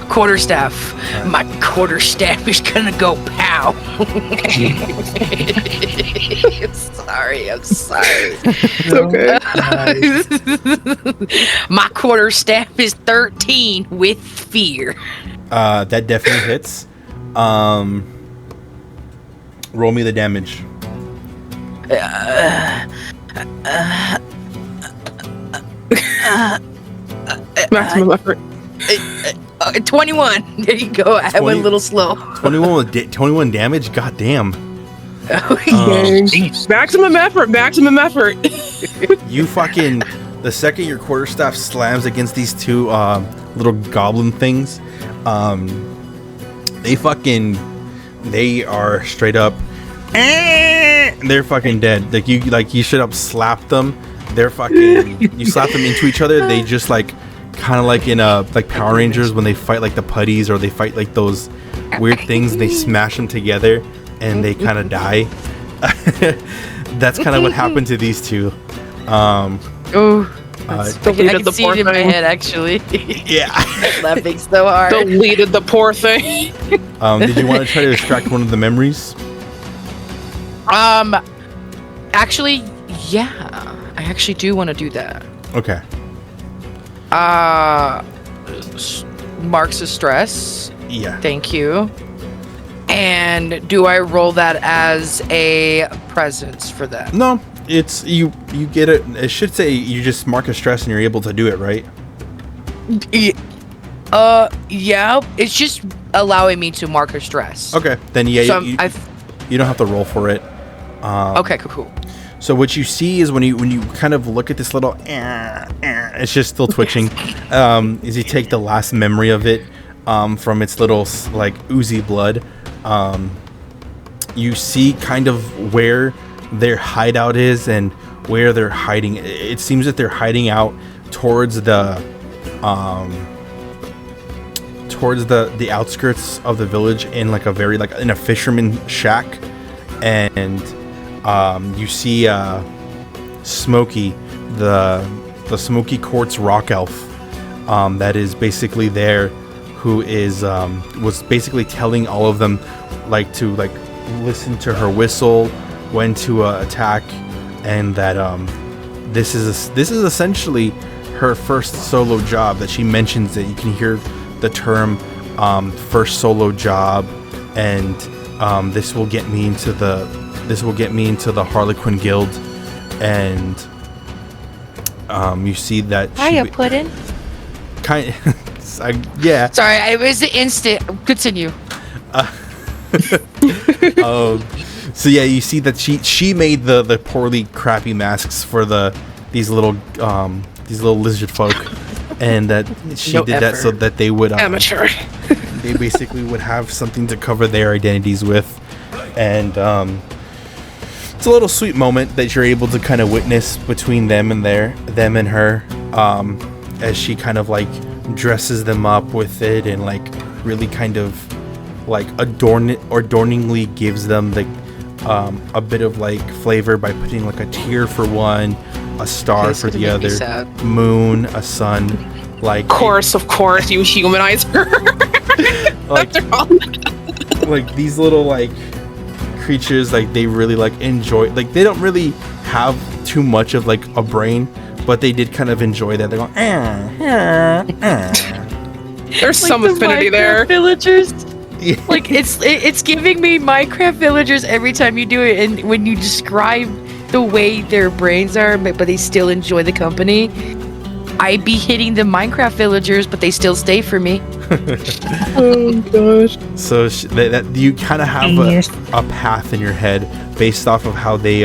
quarterstaff. Right. My quarterstaff is gonna go pow. I'm sorry. It's okay. My quarterstaff is 13 with fear. That definitely hits. Roll me the damage. Maximum effort. 21. There you go. I went a little slow. 21 with 21 damage. God damn. Maximum effort. Maximum effort. You fucking. The second your quarterstaff slams against these two little goblin things, they are straight up. They're fucking dead. Like you should have slapped them. They're fucking. You slap them into each other. They just like, kind of like in like Power Rangers when they fight like the putties or they fight like those weird things. They smash them together and they kind of die. That's kind of what happened to these two. Oh, I can see it in my head actually. Yeah. Laughing so hard. Deleted the poor thing. Did you want to try to extract one of the memories? Actually, yeah. I actually do want to do that. Okay. Marks of stress. Yeah. Thank you. And do I roll that as a presence for them? No, it's you get it. It should say you just mark a stress and you're able to do it, right? Yeah. It's just allowing me to mark a stress. Okay, then yeah, So you don't have to roll for it. Okay, cool. So what you see is when you kind of look at this little, it's just still twitching. Is you take the last memory of it from its little like oozy blood. You see kind of where their hideout is and where they're hiding. It seems that they're hiding out towards the outskirts of the village in like a very in a fisherman shack, and you see Smokey, the Smoky Quartz rock elf, that is basically there, who is was basically telling all of them to listen to her whistle, when to attack, and that this is essentially her first solo job. That she mentions that you can hear the term first solo job, and this will get me into the Harlequin Guild, and you see that Hiya, Puddin'. Yeah. Sorry, it was the instant. Continue. So yeah, you see that she made the poorly crappy masks for these little lizard folk, and that she did that so that they would Amateur. they basically would have something to cover their identities with, and it's a little sweet moment that you're able to kind of witness between them and her, as she kind of dresses them up with it and really kind of adorningly gives them a bit of flavor by putting a tear for one, a star for the other, moon, a sun, Of course, you humanize her. These little creatures, they really enjoy, they don't really have too much of a brain, but they did kind of enjoy that. They go There's some affinity there. Villagers. It's giving me Minecraft villagers every time you do it, and when you describe the way their brains are, but they still enjoy the company, I'd be hitting the Minecraft villagers, but they still stay for me. Oh gosh. So that you kind of have a path in your head based off of how they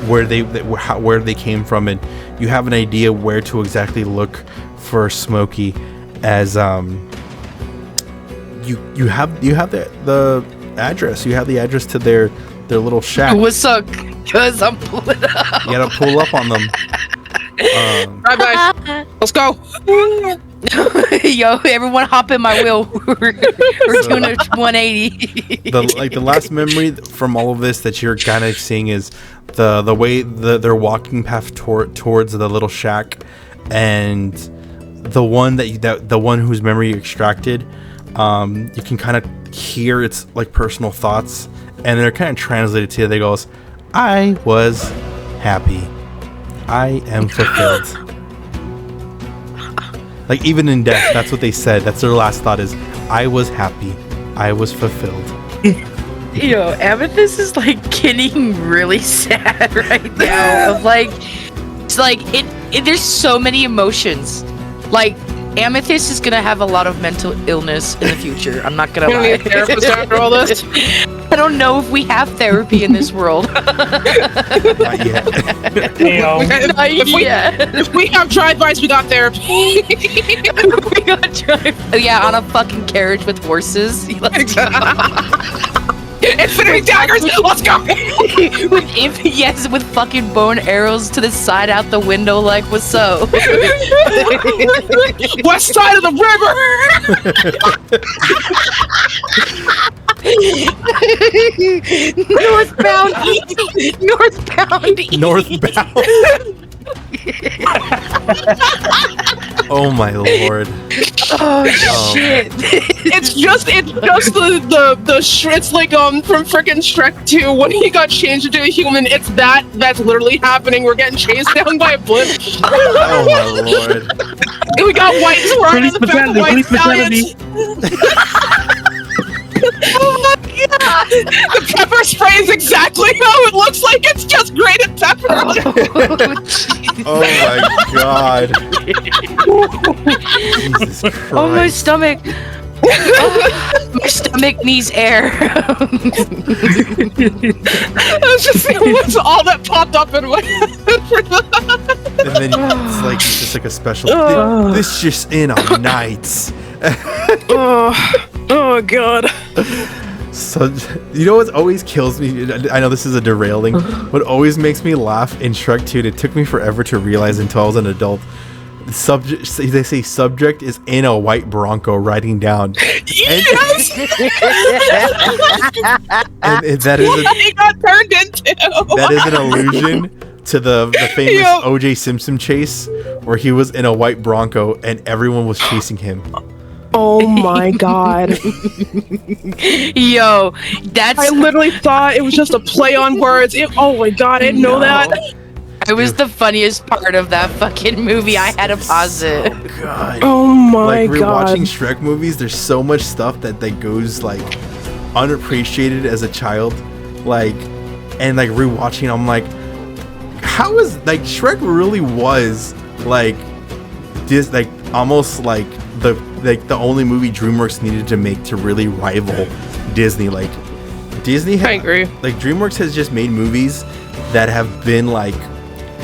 where they came from, and you have an idea where to exactly look for Smokey, as you have the address. You have the address to their little shack. What's up? Cause I'm pulling up. You gotta pull up on them. Right, guys. Let's go. Yo, everyone hop in my wheel. We're doing a 180. The last memory from all of this that you're kind of seeing is the way they're walking path towards the little shack, and the one the one whose memory you extracted. You can kind of hear its personal thoughts, and they're kind of translated to you. They goes, "I was happy. I am fulfilled." Even in death, that's what they said. That's their last thought is, "I was happy. I was fulfilled." Yo, Amethyst is getting really sad right now. There's so many emotions. Amethyst is gonna have a lot of mental illness in the future. I'm not gonna lie. Need a therapist after all this? I don't know if we have therapy in this world. Not yet. If we have drive-bys, we got therapy. We got drive. Oh yeah, on a fucking carriage with horses. Infinity daggers, let's go! Yes, with fucking bone arrows to the side out the window, what's up? West side of the river! Northbound east. Northbound east. Northbound. Oh my lord. Oh shit. It's just it's like from freaking Shrek 2 when he got changed into a human. It's that's literally happening. We're getting chased down by a blimp. Oh my lord. And we got white swarm in the back of white stallions. Oh my god! The pepper spray is exactly how it looks like. It's just grated pepper. Oh my god. Jesus Christ. Oh, my stomach. Oh, my stomach needs air. That's just that's all that popped up in my head. And then it's like it's just like a special. This just in on nights. Oh god. So, you know what always kills me? I know this is a derailing. What always makes me laugh in Shrek 2, and it took me forever to realize until I was an adult. The subject, they say subject is in a white Bronco riding down. Yes! And that is He got turned into. that is an allusion to the famous Yep. O.J. Simpson chase, where he was in a white Bronco and everyone was chasing him. Oh my god. Yo, that's. I literally thought it was just a play on words. Oh my god, I didn't know that. It was the funniest part of that fucking movie. I had to pause it. God. Oh my Like god. rewatching Shrek movies, there's so much stuff that goes like unappreciated as a child, like, and like rewatching, I'm like, how is like Shrek really was like this, like almost like the only movie DreamWorks needed to make to really rival Disney. Like Disney, I agree. Like DreamWorks has just made movies that have been like,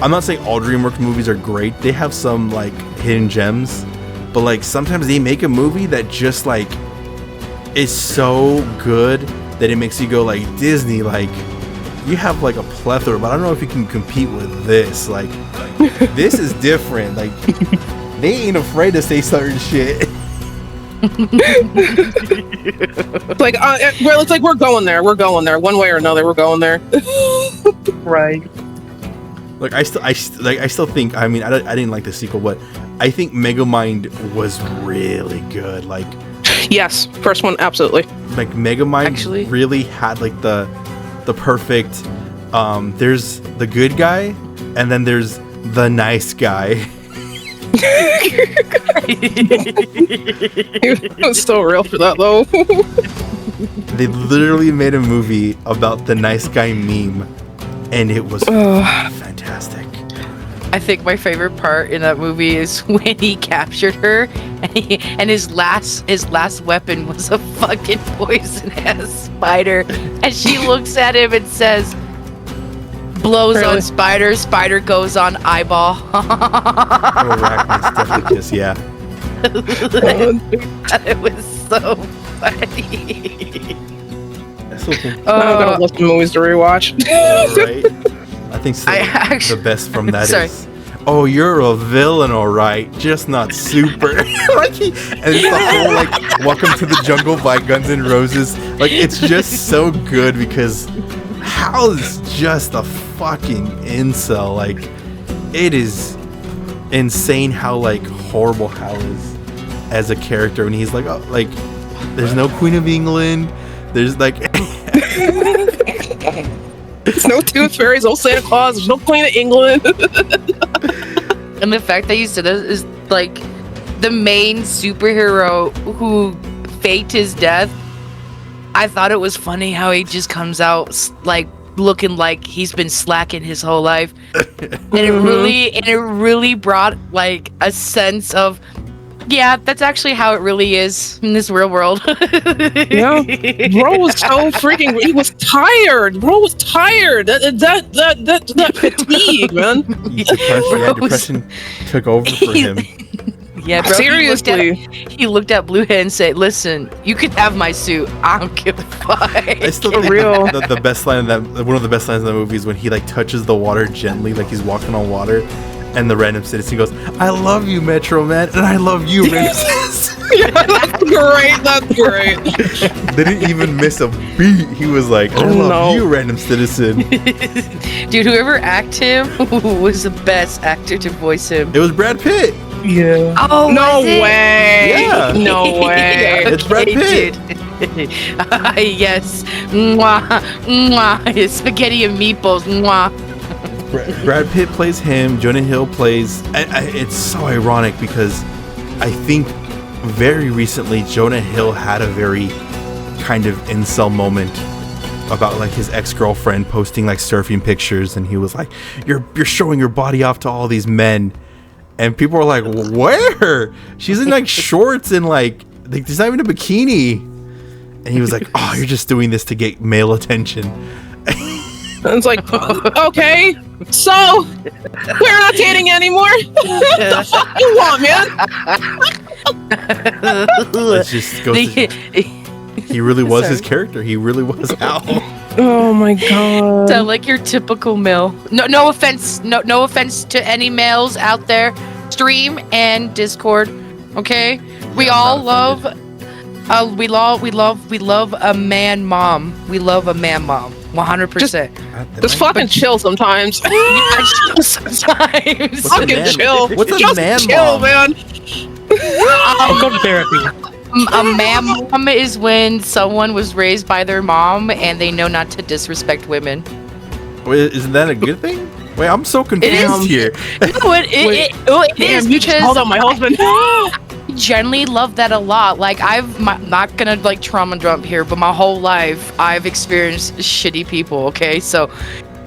I'm not saying all DreamWorks movies are great. They have some like hidden gems, but like sometimes they make a movie that just like is so good that it makes you go like, Disney, like you have like a plethora, but I don't know if you can compete with this. Like this is different. Like they ain't afraid to say certain shit. Like it's like we're going there. We're going there. One way or another, we're going there. Right. Like I still think, I mean, I didn't like the sequel, but I think Megamind was really good. Like Yes, first one, absolutely. like Megamind Actually- really had like the perfect there's the good guy and then there's the nice guy. It was still real for that though. They literally made a movie about the nice guy meme and it was fantastic. I think my favorite part in that movie is when he captured her, and his last weapon was a fucking poison ass spider, and she looks at him and says, "Blows Really? on spider, spider goes on eyeball." Arachnids definitely just, yeah. It was so funny. That's okay. I'm gonna look for movies to rewatch. Right? I think so. I actually- The best from that Sorry. is, oh, you're a villain, alright, just not super. Like and it's the whole like Welcome to the Jungle by Guns N' Roses. Like it's just so good because Hal's just a fucking incel. Like it is insane how like horrible Hal is as a character, and he's like, oh, like there's no Queen of England. There's like There's no Tooth Fairies, no Santa Claus, there's no Queen of England. And the fact that you said this is like the main superhero who faked his death. I thought it was funny how he just comes out like looking like he's been slacking his whole life, and it really brought like a sense of, yeah, that's actually how it really is in this real world. Yeah, bro was so freaking. He was tired. Bro was tired. That fatigue, man. Depression took over for him. Yeah, bro. Seriously. He looked at Bluehead and said, "Listen, you can have my suit. I don't give a fuck." I still think real. the best line in that, one of the best lines in the movie is when he like touches the water gently, like he's walking on water, and the random citizen goes, "I love you, Metro Man, and I love you, random citizen." Yeah, that's great. That's great. They didn't even miss a beat. He was like, "I love you, random citizen." Dude, whoever acted him was the best actor to voice him. It was Brad Pitt. Yeah. Oh, No was it? way. Yeah. No way. It's Brad Pitt. Yes. Mwah. Mwah. Spaghetti and meatballs. Mwah. Brad Pitt plays him. Jonah Hill plays. It's so ironic because I think very recently Jonah Hill had a very kind of incel moment about like his ex-girlfriend posting like surfing pictures, and he was like, "You're showing your body off to all these men," and people were like, "Where? She's in like shorts and like there's not even a bikini," and he was like, "Oh, you're just doing this to get male attention." And it's like, okay, so we're not dating anymore. What the fuck you want, man? It just goes to, he really was his character. He really was Al. Oh my god. Sound like your typical male. No offense. No offense to any males out there. Stream and Discord. Okay, we all love. We love a man mom. We love a man mom. 100%. Just fucking chill sometimes. Sometimes. Fucking chill. What's a Just man chill, mom? man. I'll go to therapy. A man mom is when someone was raised by their mom and they know not to disrespect women. Wait, isn't that a good thing? Wait, I'm so confused here. No, it is Damn, you just called out my husband. I generally love that a lot. Like not gonna like trauma dump here, but my whole life I've experienced shitty people. Okay, so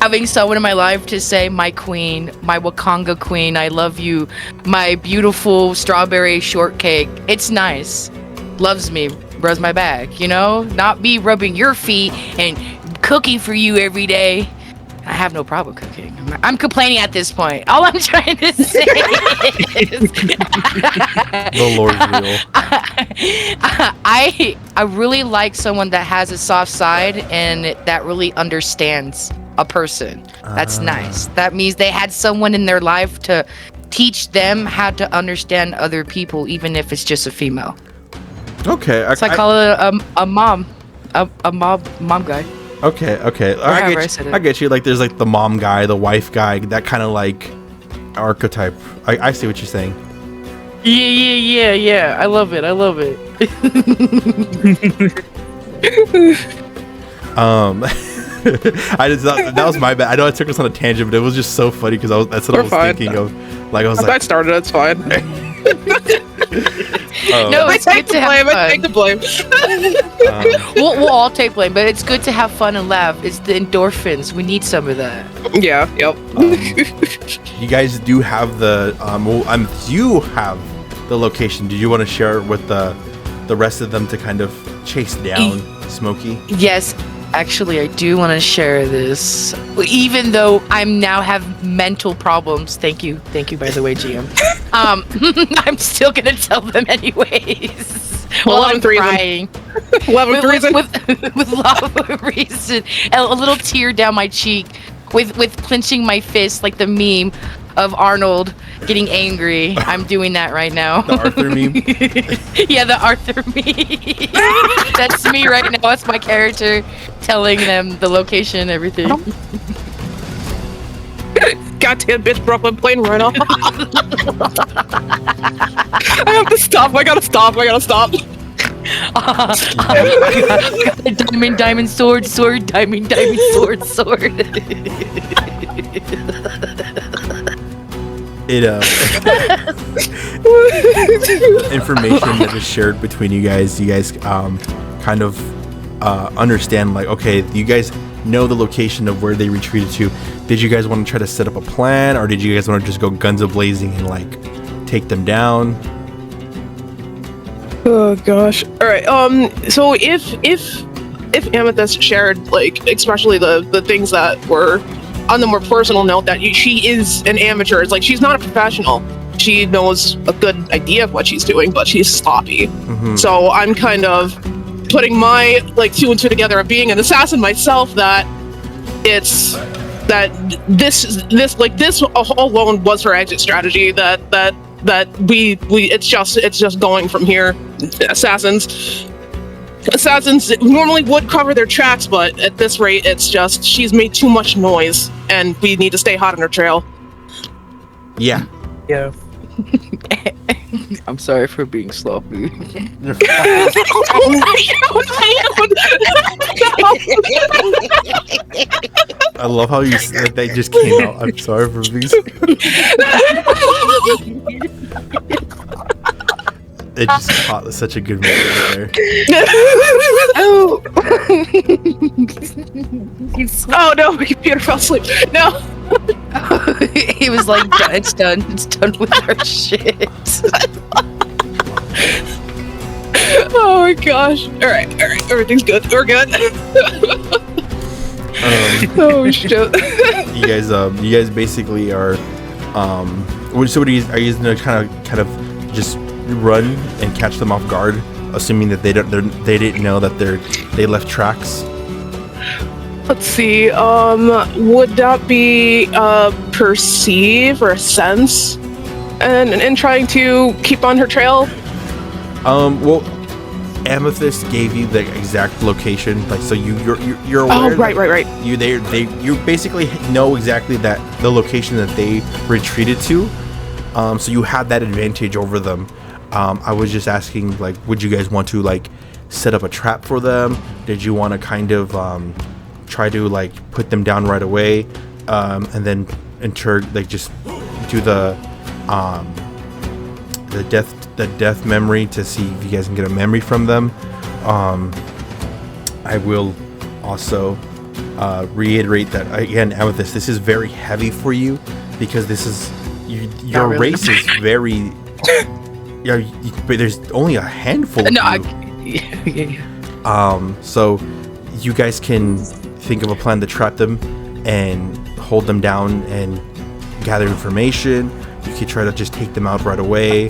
having someone in my life to say, "My queen, my Wakanga queen, I love you, my beautiful strawberry shortcake," it's nice. Loves me, rubs my back. You know, not me rubbing your feet and cooking for you every day. I have no problem cooking. I'm complaining at this point. All I'm trying to say is The Lord's real. I really like someone that has a soft side and that really understands a person. That's nice. That means they had someone in their life to teach them how to understand other people, even if it's just a female. Okay. So I call it a mom guy. Okay. I get you. Like, there's like the mom guy, the wife guy, that kind of like archetype. I see what you're saying. Yeah. I love it. I just thought that was my bad. I know I took us on a tangent, but it was just so funny because that's what I was thinking of. Like, I was I like, started. It's fine. No, it's good to have fun. I take the blame. We'll all take blame, but it's good to have fun and laugh. It's the endorphins. We need some of that. Yeah. Yep. you guys do have the you have the location. Did you want to share it with the rest of them to kind of chase down Smokey? Yes, actually, I do want to share this. Even though I'm now have mental problems. Thank you, by the way, GM. I'm still gonna tell them anyways. While I'm crying. Love reason. With love of reason, and a little tear down my cheek, with clenching my fist like the meme of Arnold getting angry. I'm doing that right now. The Arthur meme? Yeah, the Arthur meme. That's me right now. That's my character telling them the location and everything. Goddamn bitch, Brooklyn plane right off. I have to stop. I gotta stop. Diamond, sword, diamond, sword. Information that is shared between you guys kind of understand, like, okay, you guys know the location of where they retreated to. Did you guys want to try to set up a plan, or did you guys want to just go guns a-blazing and like take them down? Oh gosh. All right. So if Amethyst shared, like, especially the things that were on the more personal note, that she is an amateur. It's like she's not a professional. She knows a good idea of what she's doing, but she's sloppy. Mm-hmm. So I'm kind of putting my like 2 and 2 together of being an assassin myself. That it's that this alone was her exit strategy. That we it's just going from here. Assassins normally would cover their tracks, but at this rate, it's just she's made too much noise, and we need to stay hot on her trail. Yeah. I'm sorry for being sloppy. You're fine. I love how you that just came out. I'm sorry for these. It just caught such a good moment right there. Oh. Oh no, my computer fell asleep. No. He was like, it's done. It's done with our shit. Oh my gosh. All right. Everything's good. We're good. Oh shit. You guys basically are. So what are you gonna kind of just run and catch them off guard, assuming that they didn't know that they left tracks? Let's see. Would that be perceive or sense, and in trying to keep on her trail? Well, Amethyst gave you the exact location, like so you're aware. Oh, right. You basically know exactly that the location that they retreated to, so you had that advantage over them. I was just asking, like, would you guys want to like set up a trap for them? Did you want to kind of try to like put them down right away, and then just do the death memory to see if you guys can get a memory from them? I will also reiterate that again, Amethyst, this is very heavy for you because this is your really. race is very. Yeah, but there's only a handful of you. So you guys can think of a plan to trap them and hold them down and gather information. You could try to just take them out right away.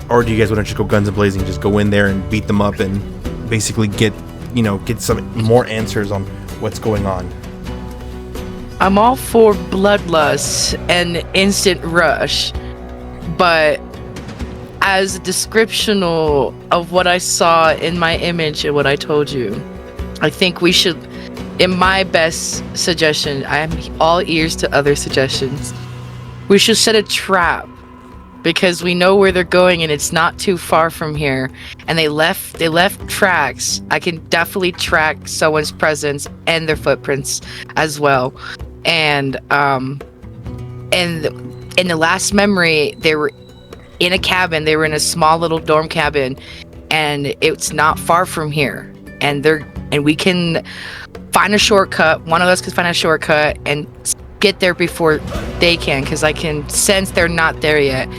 Or do you guys want to just go guns a blazing, just go in there and beat them up and basically get some more answers on what's going on? I'm all for bloodlust and instant rush, but as a descriptional of what I saw in my image and what I told you, I think we should, in my best suggestion, I am all ears to other suggestions, we should set a trap because we know where they're going and it's not too far from here, and they left tracks. I can definitely track someone's presence and their footprints as well. And in the last memory, they were in a cabin. They were in a small little dorm cabin, and it's not far from here. And we can find a shortcut. One of us can find a shortcut and get there before they can, because I can sense they're not there yet,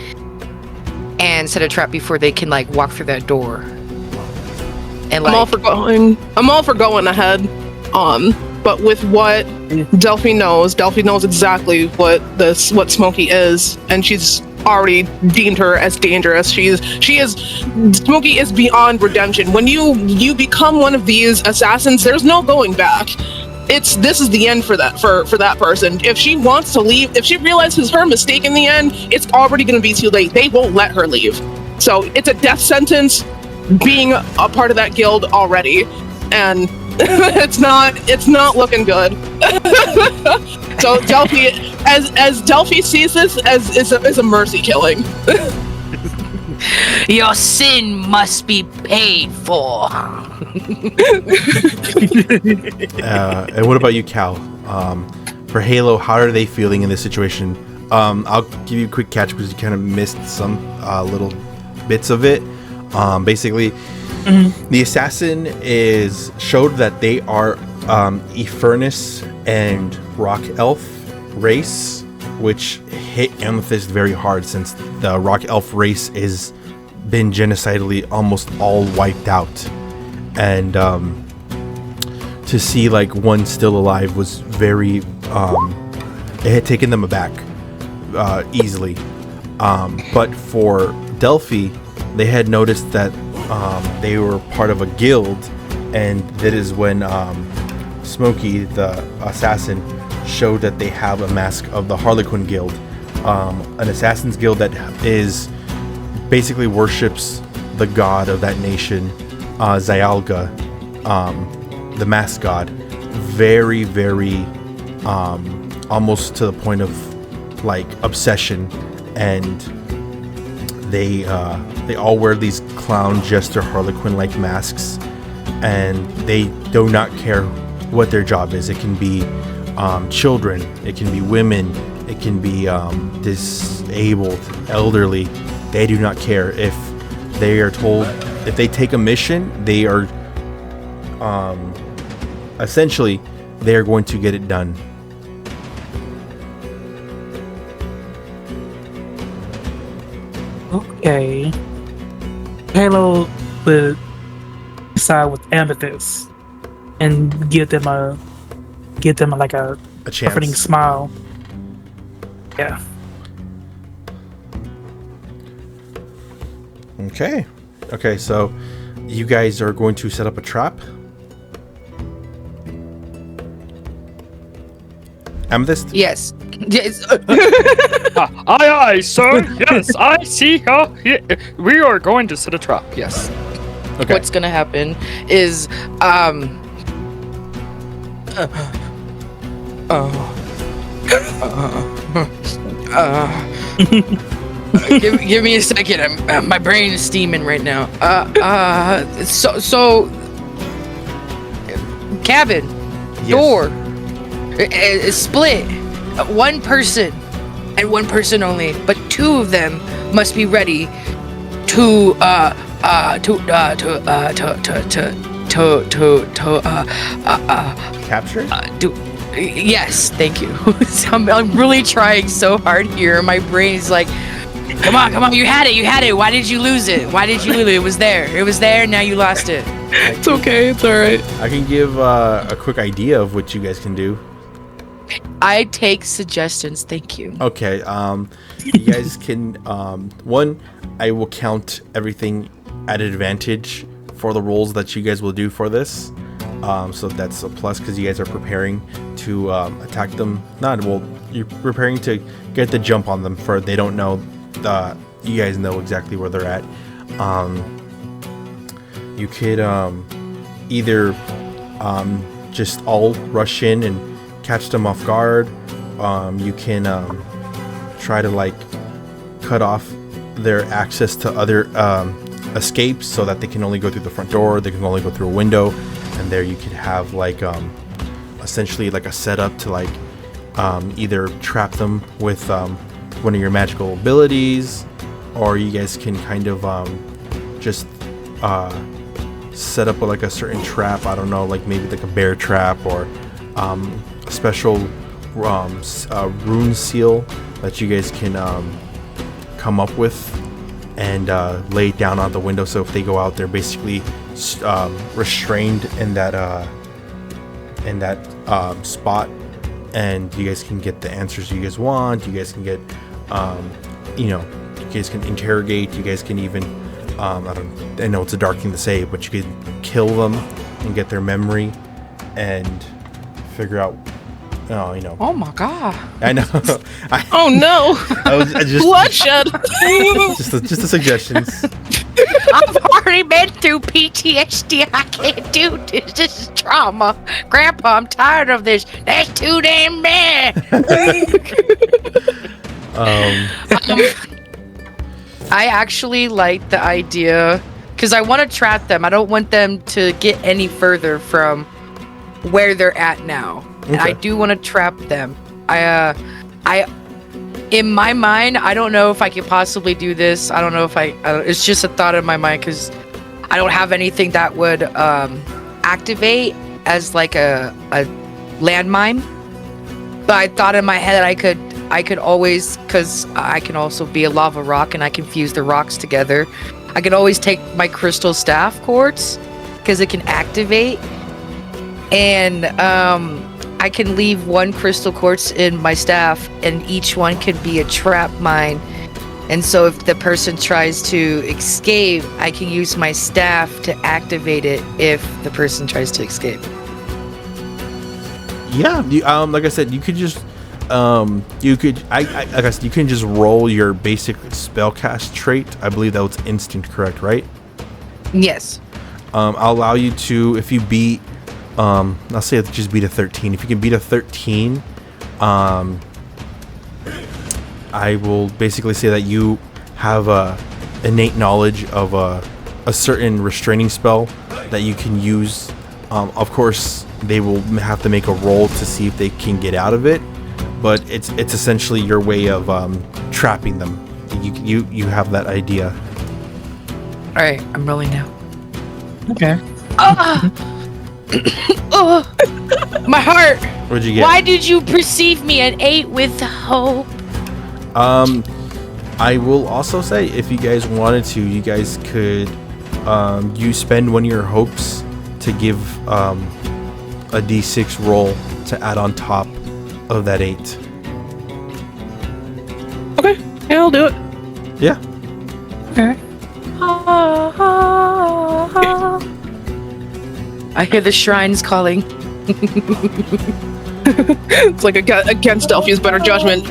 and set a trap before they can like walk through that door. And I'm all for going ahead. But with what Delphi knows exactly what Smokey is, and she's already deemed her as dangerous. Smokey is beyond redemption. When you become one of these assassins, there's no going back. This is the end for that person. If she wants to leave, if she realizes her mistake in the end, it's already going to be too late. They won't let her leave. So it's a death sentence being a part of that guild already, and it's not looking good. So Delphi, as Delphi sees this as is a mercy killing. Your sin must be paid for. And what about you, Cal? For Halo, how are they feeling in this situation? I'll give you a quick catch because you kind of missed some little bits of it. Basically, the assassin showed that they are Efernus and Rock Elf race, which hit Amethyst very hard since the Rock Elf race is been genocidally almost all wiped out, and to see like one still alive was very it had taken them aback easily. But for Delphi, they had noticed that they were part of a guild, and that is when Smokey, the assassin, showed that they have a mask of the Harlequin Guild, an assassin's guild that is basically worships the god of that nation, Zyalga, the mask god, very, very almost to the point of like obsession, and they all wear these clown jester harlequin-like masks, and they do not care what their job is. It can be children, it can be women, it can be disabled, elderly. They do not care. If they are told, if they take a mission, they are essentially they are going to get it done. Okay. Halo would side with Amethyst and give them like a A comforting chance. smile. Yeah. Okay, so you guys are going to set up a trap. Amethyst? Yes. Yes. Aye, sir. Yes, I see her. We are going to set a trap. Yes. Okay. What's gonna happen is give me a second. My brain is steaming right now. So cabin Yes. door is split. One person and one person only, but two of them must be ready to Capture? do. Yes, thank you. I'm really trying so hard here. My brain's like, come on, you had it. Why did you lose it? It was there. Now you lost it. It's okay. It's all right. I can give a quick idea of what you guys can do. I take suggestions. Thank you. Okay, you guys can, one, I will count everything at advantage for the rolls that you guys will do for this. So that's a plus because you guys are preparing to attack them. You're preparing to get the jump on them for they don't know. You guys know exactly where they're at. You could either just all rush in and catch them off guard. You can try to like cut off their access to other escapes so that they can only go through the front door, they can only go through a window, and there you could have like essentially like a setup to like either trap them with one of your magical abilities, or you guys can kind of just set up like a certain trap. I don't know, like maybe like a bear trap or a special rune seal that you guys can come up with and lay it down on the window, so if they go out, they're basically restrained in that spot, and you guys can get the answers you guys want. You guys can get you guys can interrogate, you guys can even I know it's a dark thing to say, but you could kill them and get their memory and figure out Oh my god. I know. Oh no! I just Bloodshed. just the suggestions. I've already been through PTSD. I can't do this. This is trauma. Grandpa, I'm tired of this. That's too damn bad. I actually like the idea because I want to trap them. I don't want them to get any further from where they're at now. And I do want to trap them. I in my mind, I don't know if I could possibly do this. I don't know if it's just a thought in my mind because I don't have anything that would activate as like a landmine. But I thought in my head I could always, because I can also be a lava rock and I can fuse the rocks together. I could always take my crystal staff quartz because it can activate, and I can leave one crystal quartz in my staff, and each one can be a trap mine. And so if the person tries to escape, I can use my staff to activate it if the person tries to escape. Yeah, like I said, you could just you can just roll your basic spellcast trait. I believe that was instinct, correct, right? Yes. I'll allow you to, if you beat I'll say just beat a 13. If you can beat a 13, I will basically say that you have a innate knowledge of a certain restraining spell that you can use. Of course, they will have to make a roll to see if they can get out of it, but it's essentially your way of trapping them. You have that idea. All right, I'm rolling now. Okay. Oh, my heart. What'd you get? Why did you perceive me an 8 with hope? I will also say, if you guys wanted to, you guys could you spend one of your hopes to give a d6 roll to add on top of that 8. Okay, yeah, I'll do it. Yeah. Okay. I hear the shrines calling. It's like against Delphi's better judgment.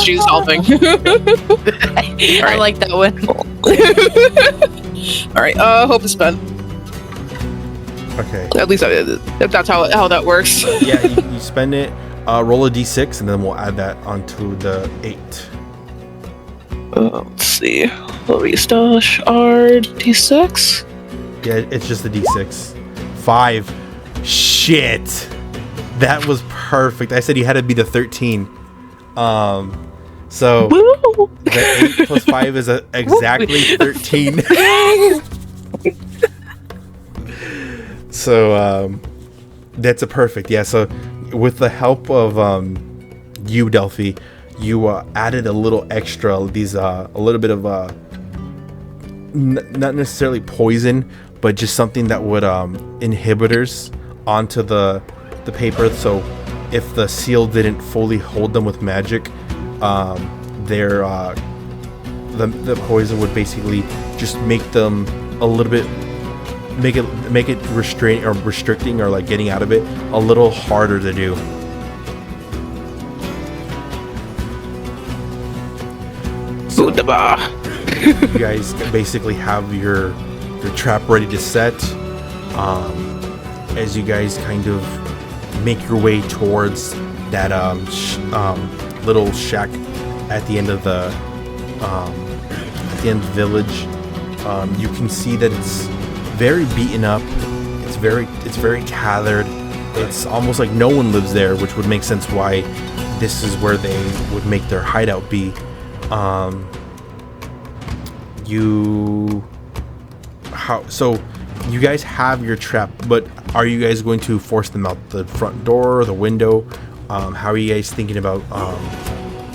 She's helping. I like that one. All right, hope is spent. Okay. At least if that's how that works. Yeah, you spend it. Roll a d6, and then we'll add that onto the 8. Let's see. Louis stash R D6. Yeah, it's just a d6. 5. Shit. That was perfect. I said you had to be the 13. So Woo! the 8 plus 5 is exactly 13. So that's a perfect. Yeah, so with the help of you, Delphi, you added a little extra, these a little bit of not necessarily poison, but just something that would inhibitors onto the paper. So if the seal didn't fully hold them with magic, the poison would basically just make them a little bit, make it restricting or like getting out of it a little harder to do. So you guys basically have your trap ready to set. As you guys kind of make your way towards that little shack at the end of the village, you can see that it's very beaten up. It's very gathered. It's almost like no one lives there, which would make sense why this is where they would make their hideout be. So you guys have your trap, but are you guys going to force them out the front door or the window? How are you guys thinking about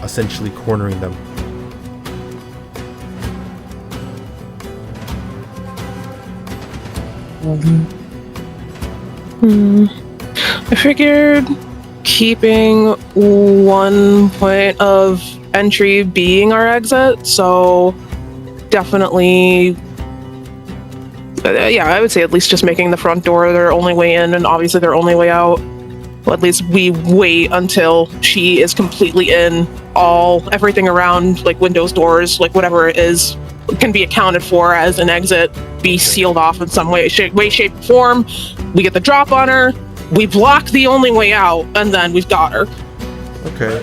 essentially cornering them? I figured keeping one point of entry being our exit, so definitely, yeah, I would say at least just making the front door their only way in and obviously their only way out. Well, at least we wait until she is completely in. Everything around, like windows, doors, like whatever it is, can be accounted for as an exit, be sealed off in some way, shape, form. We get the drop on her, we block the only way out, and then we've got her. Okay.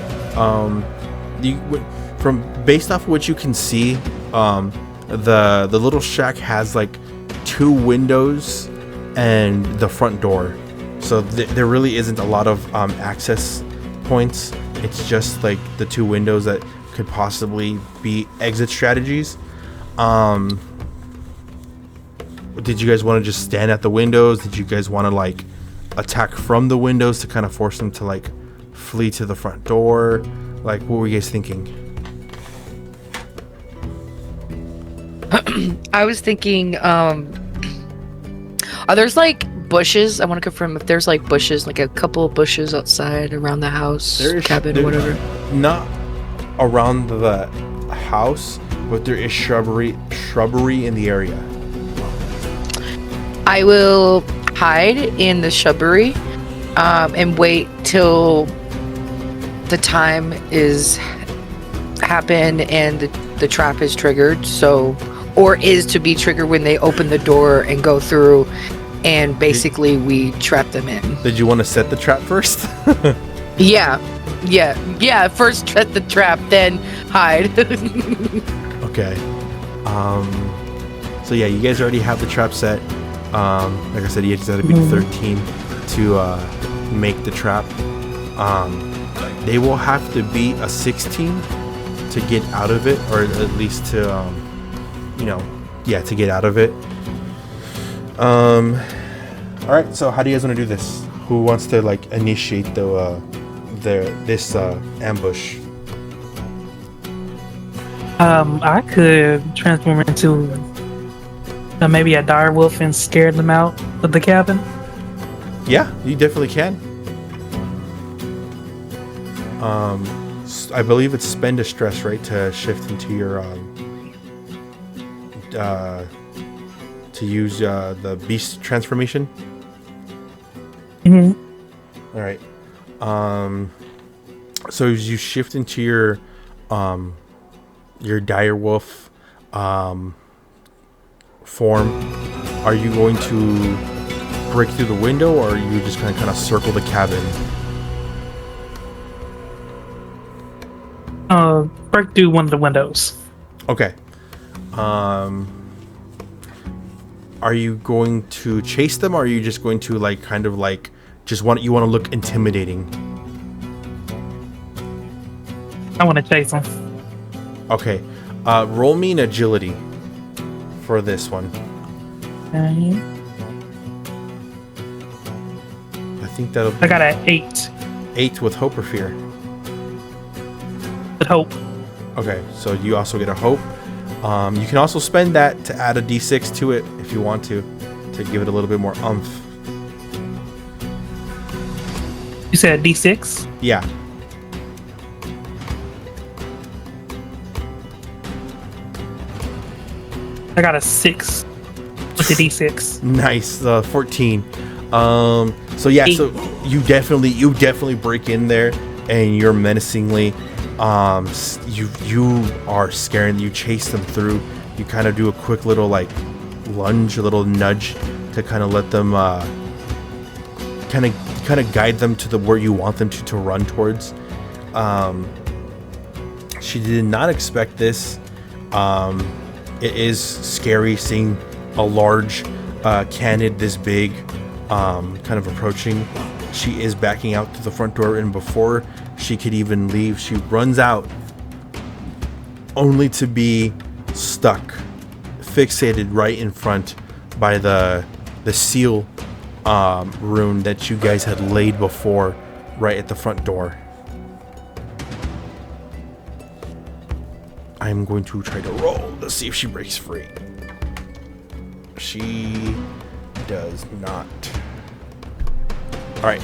Based off of what you can see, the little shack has like 2 windows and the front door, so there really isn't a lot of access points. It's just like the 2 windows that could possibly be exit strategies. Did you guys want to just stand at the windows? Did you guys want to like attack from the windows to kind of force them to like flee to the front door? Like, what were you guys thinking? I was thinking, are there's like bushes? I want to confirm if there's like bushes, like a couple of bushes outside around the house, cabin, whatever. Not around the house, but there is shrubbery in the area. I will hide in the shrubbery and wait till the time is happened and the trap is triggered, or is to be triggered when they open the door and go through, and basically we trap them in. Did you want to set the trap first? Yeah. First set the trap, then hide. Okay. So yeah, you guys already have the trap set. Like I said, you just had to beat 13 to make the trap. They will have to beat a 16 to get out of it, or at least to, to get out of it. All right. So how do you guys want to do this? Who wants to like initiate this ambush? I could transform into maybe a dire wolf and scare them out of the cabin. Yeah, you definitely can. I believe it's spend a stress, right, to shift into your to use the beast transformation. All right. So as you shift into your dire wolf form, are you going to break through the window, or are you just going to kind of circle the cabin? Break through one of the windows. Okay. Are you going to chase them, or are you just going to like kind of like just want to look intimidating? I want to chase them. Okay. Roll me an agility for this one. Okay. I think that'll I got an 8. 8 with hope or fear. With hope. Okay, so you also get a hope. You can also spend that to add a d6 to it if you want to give it a little bit more oomph. You said D6? Yeah. I got a 6 with the D6. Nice. 14. So yeah, so you definitely break in there, and you're menacingly you are scaring. You chase them through. You kind of do a quick little like lunge, a little nudge to kind of let them kind of guide them to where you want them to run towards. She did not expect this. It is scary seeing a large canid this big kind of approaching. She is backing out to the front door, and before she could even leave, she runs out only to be stuck, fixated right in front by the seal rune that you guys had laid before, right at the front door. I'm going to try to roll to see if she breaks free. She does not. All right.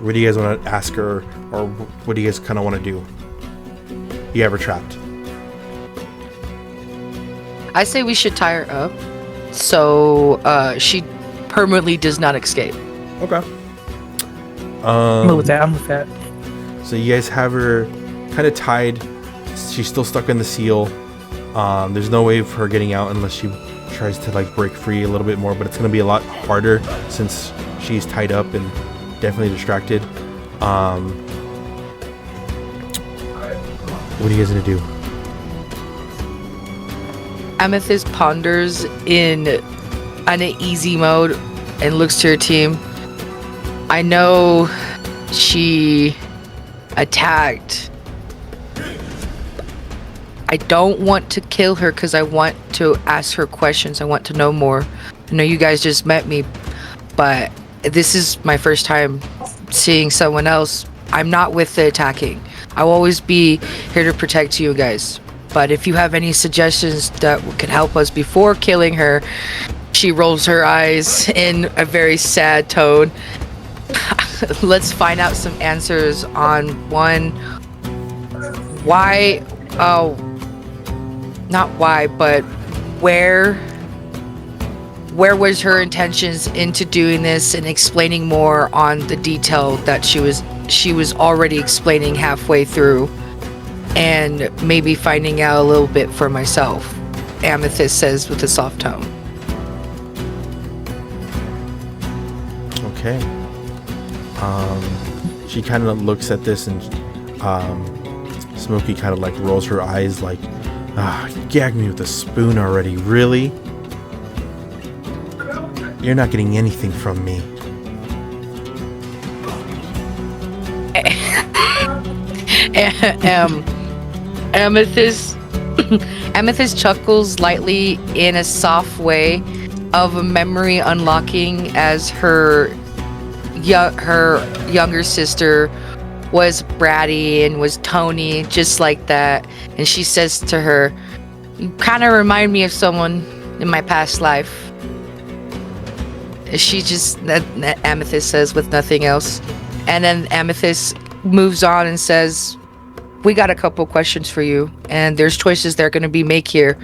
What do you guys want to ask her, or what do you guys kind of want to do? You have her trapped. I say we should tie her up so she permanently does not escape. Okay. I'm with that. So you guys have her kind of tied. She's still stuck in the seal. There's no way of her getting out unless she tries to like break free a little bit more, but it's going to be a lot harder since she's tied up and definitely distracted. What are you guys going to do? Amethyst ponders in uneasy mode and looks to her team. I know she attacked. I don't want to kill her because I want to ask her questions. I want to know more. I know you guys just met me, but this is my first time seeing someone else. I'm not with the attacking. I will always be here to protect you guys. But if you have any suggestions that can help us before killing her, she rolls her eyes in a very sad tone. Let's find out some answers on one, why, not why, but where was her intentions into doing this, and explaining more on the detail that she was already explaining halfway through, and maybe finding out a little bit for myself, Amethyst says with a soft tone. Okay. She kind of looks at this, and Smokey kind of like rolls her eyes like, you gagged me with a spoon already, really? You're not getting anything from me. Amethyst Amethyst chuckles lightly in a soft way of a memory unlocking as her younger sister was bratty and was Tony, just like that. And she says to her, "You kind of remind me of someone in my past life." She just, that Amethyst says with nothing else. And then Amethyst moves on and says, "We got a couple questions for you, and there's choices they're going to be make here,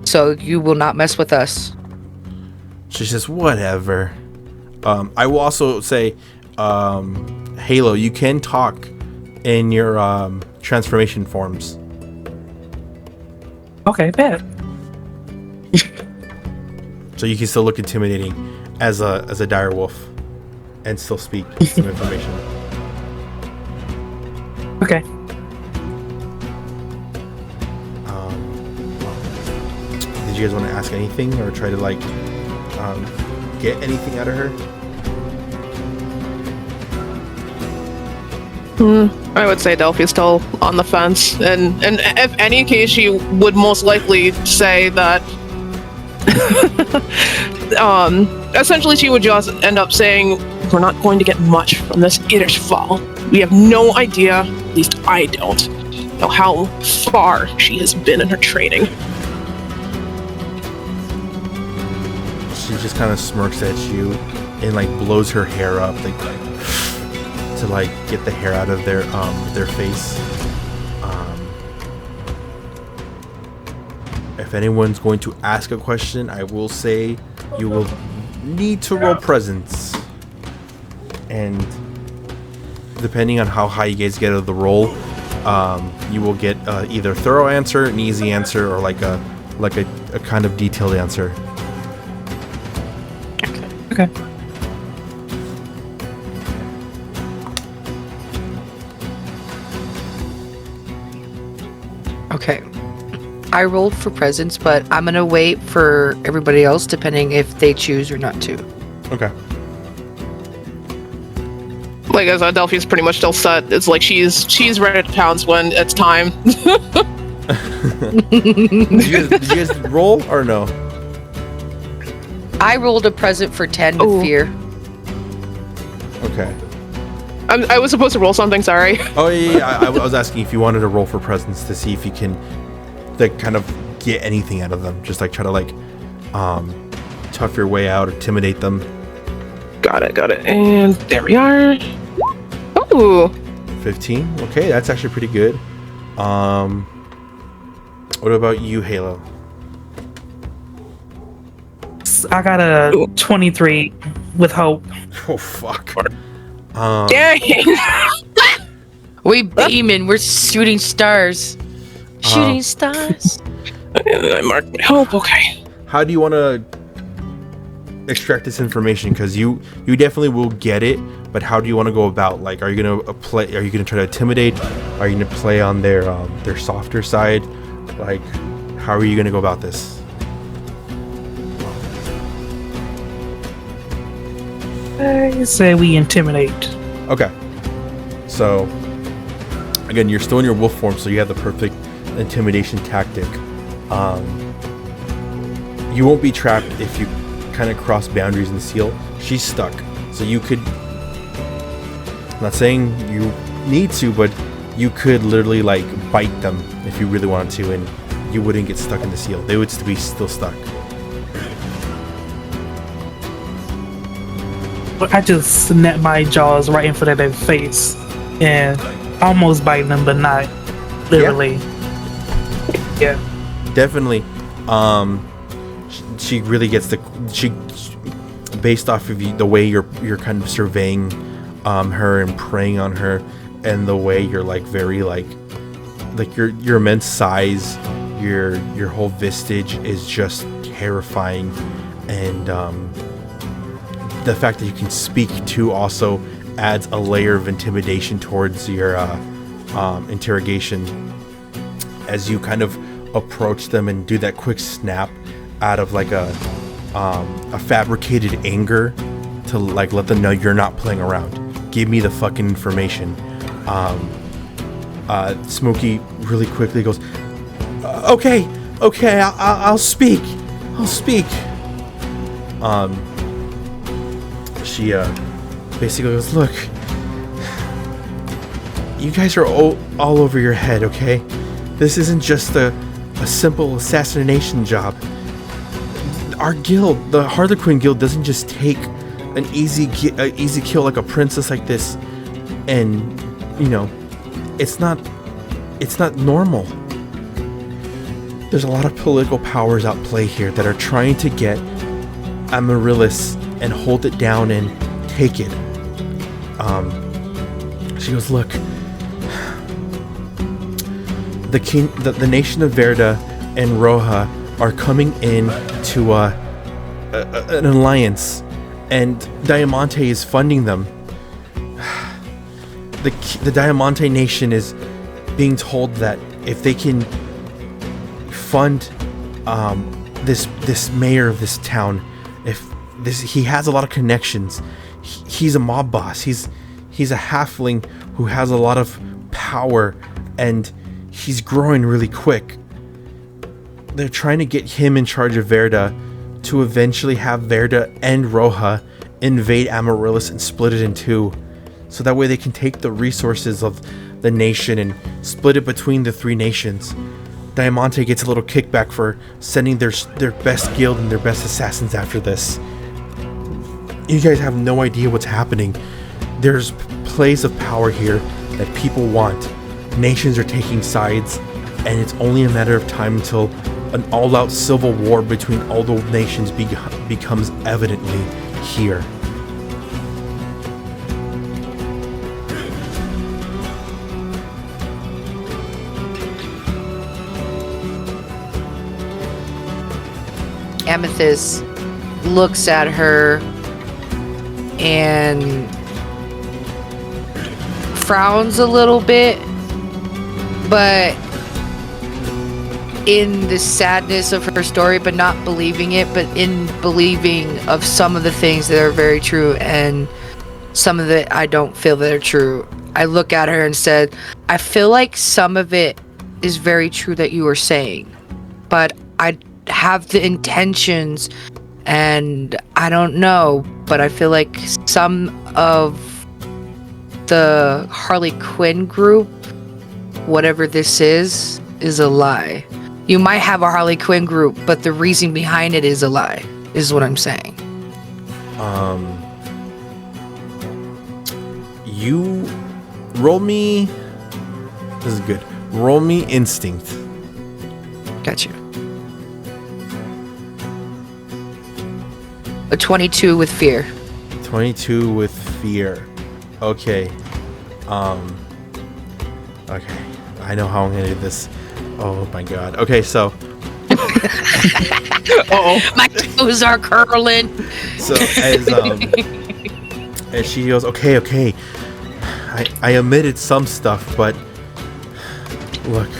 so you will not mess with us." She says, "Whatever." I will also say, Halo, you can talk in your transformation forms. Okay, bet. So you can still look intimidating as a dire wolf and still speak some information. Okay. Did you guys want to ask anything or try to like get anything out of her? I would say Delphi's still on the fence, and if any case, she would most likely say that. Essentially, she would just end up saying, "We're not going to get much from this Fall. We have no idea, at least I don't, know how far she has been in her training." She just kind of smirks at you and like blows her hair up, like to like get the hair out of their face. If anyone's going to ask a question, I will say you will need to roll presence, and depending on how high you guys get out of the roll, you will get either a thorough answer, an easy answer, or like a kind of detailed answer. Okay. Okay. I rolled for presence, but I'm going to wait for everybody else depending if they choose or not to. Okay. Like I said, Delphi's pretty much still set. It's like she's ready to pounce when it's time. Did you guys roll or no? I rolled a present for 10 with Ooh. fear. Okay. I was supposed to roll something, sorry. Oh yeah. I was asking if you wanted to roll for presence to see if you can like kind of get anything out of them. Just like try to like tough your way out, intimidate them. Got it. And there we are. Ooh. 15. Okay, that's actually pretty good. What about you, Halo? I got a 23 with hope. Oh fuck. Dang. We beaming. We're shooting stars. Shooting stars. And I marked my hope. Okay. How do you want to extract this information? Because you definitely will get it, but how do you want to go about? Like, are you gonna play? Are you gonna try to intimidate? Are you gonna play on their softer side? Like, how are you gonna go about this? I say we intimidate. Okay. So, again, you're still in your wolf form, so you have the perfect intimidation tactic. You won't be trapped if you kind of cross boundaries in the seal. She's stuck, so you could. I'm not saying you need to, but you could literally like bite them if you really wanted to, and you wouldn't get stuck in the seal. They would be still stuck. I just snap my jaws right in front of their face and almost bite them, but not literally. Yeah. Definitely. She really gets she based off of the way you're kind of surveying her and preying on her, and the way you're like very like your immense size, your whole vistage is just terrifying, and the fact that you can speak too also adds a layer of intimidation towards your interrogation as you kind of approach them and do that quick snap out of like a fabricated anger to like let them know you're not playing around. Give me the fucking information. Smokey really quickly goes, okay, I'll speak. She basically goes, look, you guys are all over your head, okay? This isn't just a simple assassination job. Our guild, the Harlequin Guild, doesn't just take an easy kill like a princess like this, and it's not normal. There's a lot of political powers at play here that are trying to get Amaryllis and hold it down and take it. She goes, look, the nation of Verda and Roja are coming in to an alliance, and Diamante is funding them. The Diamante nation is being told that if they can fund this mayor of this town, he has a lot of connections. He's a mob boss. He's a halfling who has a lot of power, and he's growing really quick. They're trying to get him in charge of Verda to eventually have Verda and Roja invade Amaryllis and split it in two, so that way they can take the resources of the nation and split it between the three nations. Diamante gets a little kickback for sending their best guild and their best assassins after this. You guys have no idea what's happening. There's plays of power here that people want. Nations are taking sides, and it's only a matter of time until an all-out civil war between all the nations becomes evidently here. Amethyst looks at her and frowns a little bit, but in the sadness of her story, but not believing it, but in believing of some of the things that are very true and some of it I don't feel that are true. I look at her and said, I feel like some of it is very true that you were saying, but I have the intentions, and I don't know, but I feel like some of the Harley Quinn group, whatever this is a lie. You might have a Harley Quinn group, but the reason behind it is a lie, is what I'm saying. You roll me. This is good. Roll me instinct. Got you. A 22 with fear. 22 with fear. Okay. Okay. I know how I'm gonna do this. Oh my god. Okay, so. My toes are curling. So as she goes, okay. I omitted some stuff, but look.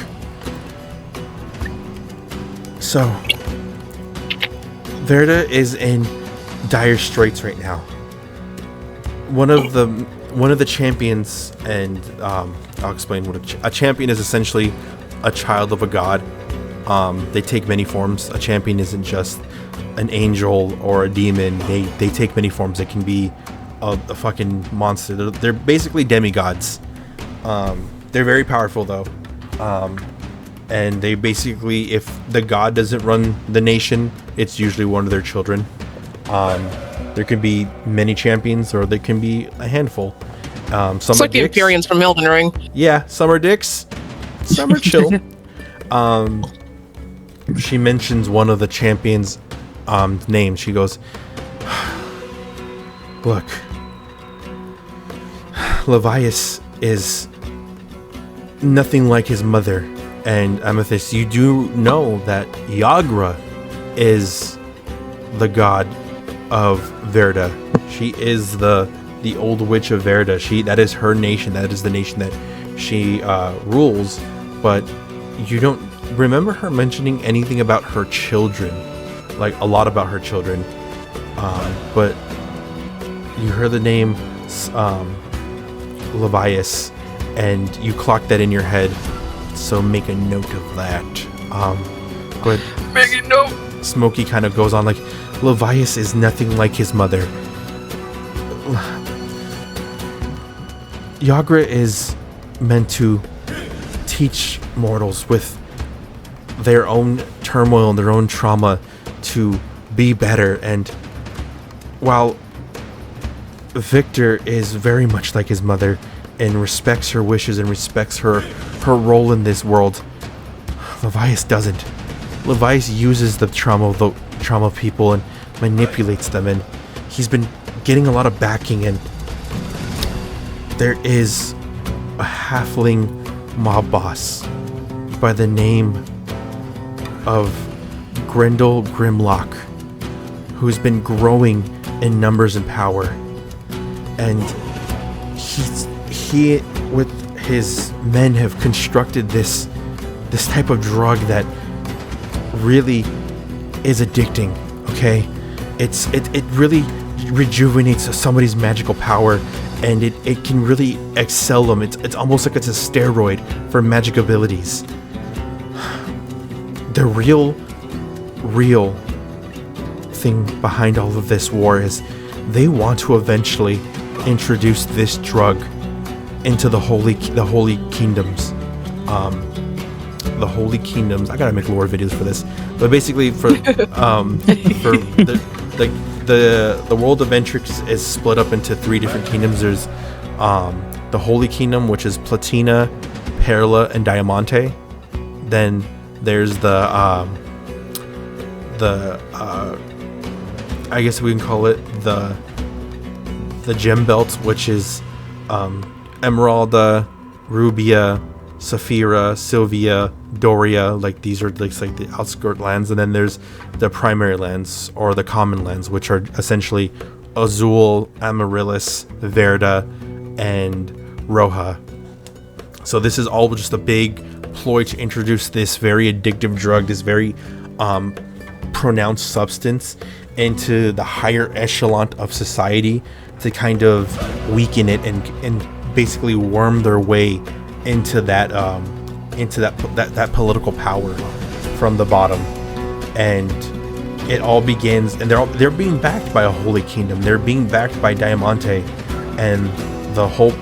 So Verda is in dire straits right now. One of the champions, and I'll explain what a champion is. Essentially a child of a god. They take many forms. A champion isn't just an angel or a demon. They take many forms. They can be a fucking monster. They're basically demigods. They're very powerful though. And they basically, if the god doesn't run the nation, it's usually one of their children. There can be many champions, or there can be a handful. Some it's like the Imperians from Elden Ring. Yeah, some are dicks, some are chill. She mentions one of the champions' name. She goes, look, Levias is nothing like his mother. And Amethyst, you do know that Yagra is the god of Verda. She is the the old witch of Verda. That is her nation. That is the nation that she rules. But you don't remember her mentioning anything about her children, like a lot about her children. But you heard the name Levias, and you clocked that in your head. So make a note of that. But Make a note. Smokey kind of goes on like, Levias is nothing like his mother. Yagra is meant to teach mortals with their own turmoil and their own trauma to be better. And while Victor is very much like his mother and respects her wishes and respects her role in this world, Levias doesn't. Levias uses the trauma people and manipulates them, and he's been getting a lot of backing. And there is a halfling mob boss by the name of Grendel Grimlock, who's been growing in numbers and power, and he with his men have constructed this type of drug that really is addicting. Okay, it really rejuvenates somebody's magical power, and it can really excel them. It's almost like it's a steroid for magic abilities. The real thing behind all of this war is they want to eventually introduce this drug into the holy kingdoms. The holy kingdoms. I gotta make lore videos for this, but basically for the world of Ventrix is split up into 3 different kingdoms. There's the holy kingdom, which is Platina, Perla, and Diamante. Then there's the I guess we can call it the gem belt, which is Emeralda, Rubia, Saphira, Sylvia, Doria. Like these are like the outskirt lands, and then there's the primary lands or the common lands, which are essentially Azul, Amaryllis, Verda, and Roja. So this is all just a big ploy to introduce this very addictive drug, this very pronounced substance into the higher echelon of society, to kind of weaken it and basically worm their way into that political power from the bottom. And it all begins, and they're being backed by a holy kingdom. They're being backed by Diamante, and the whole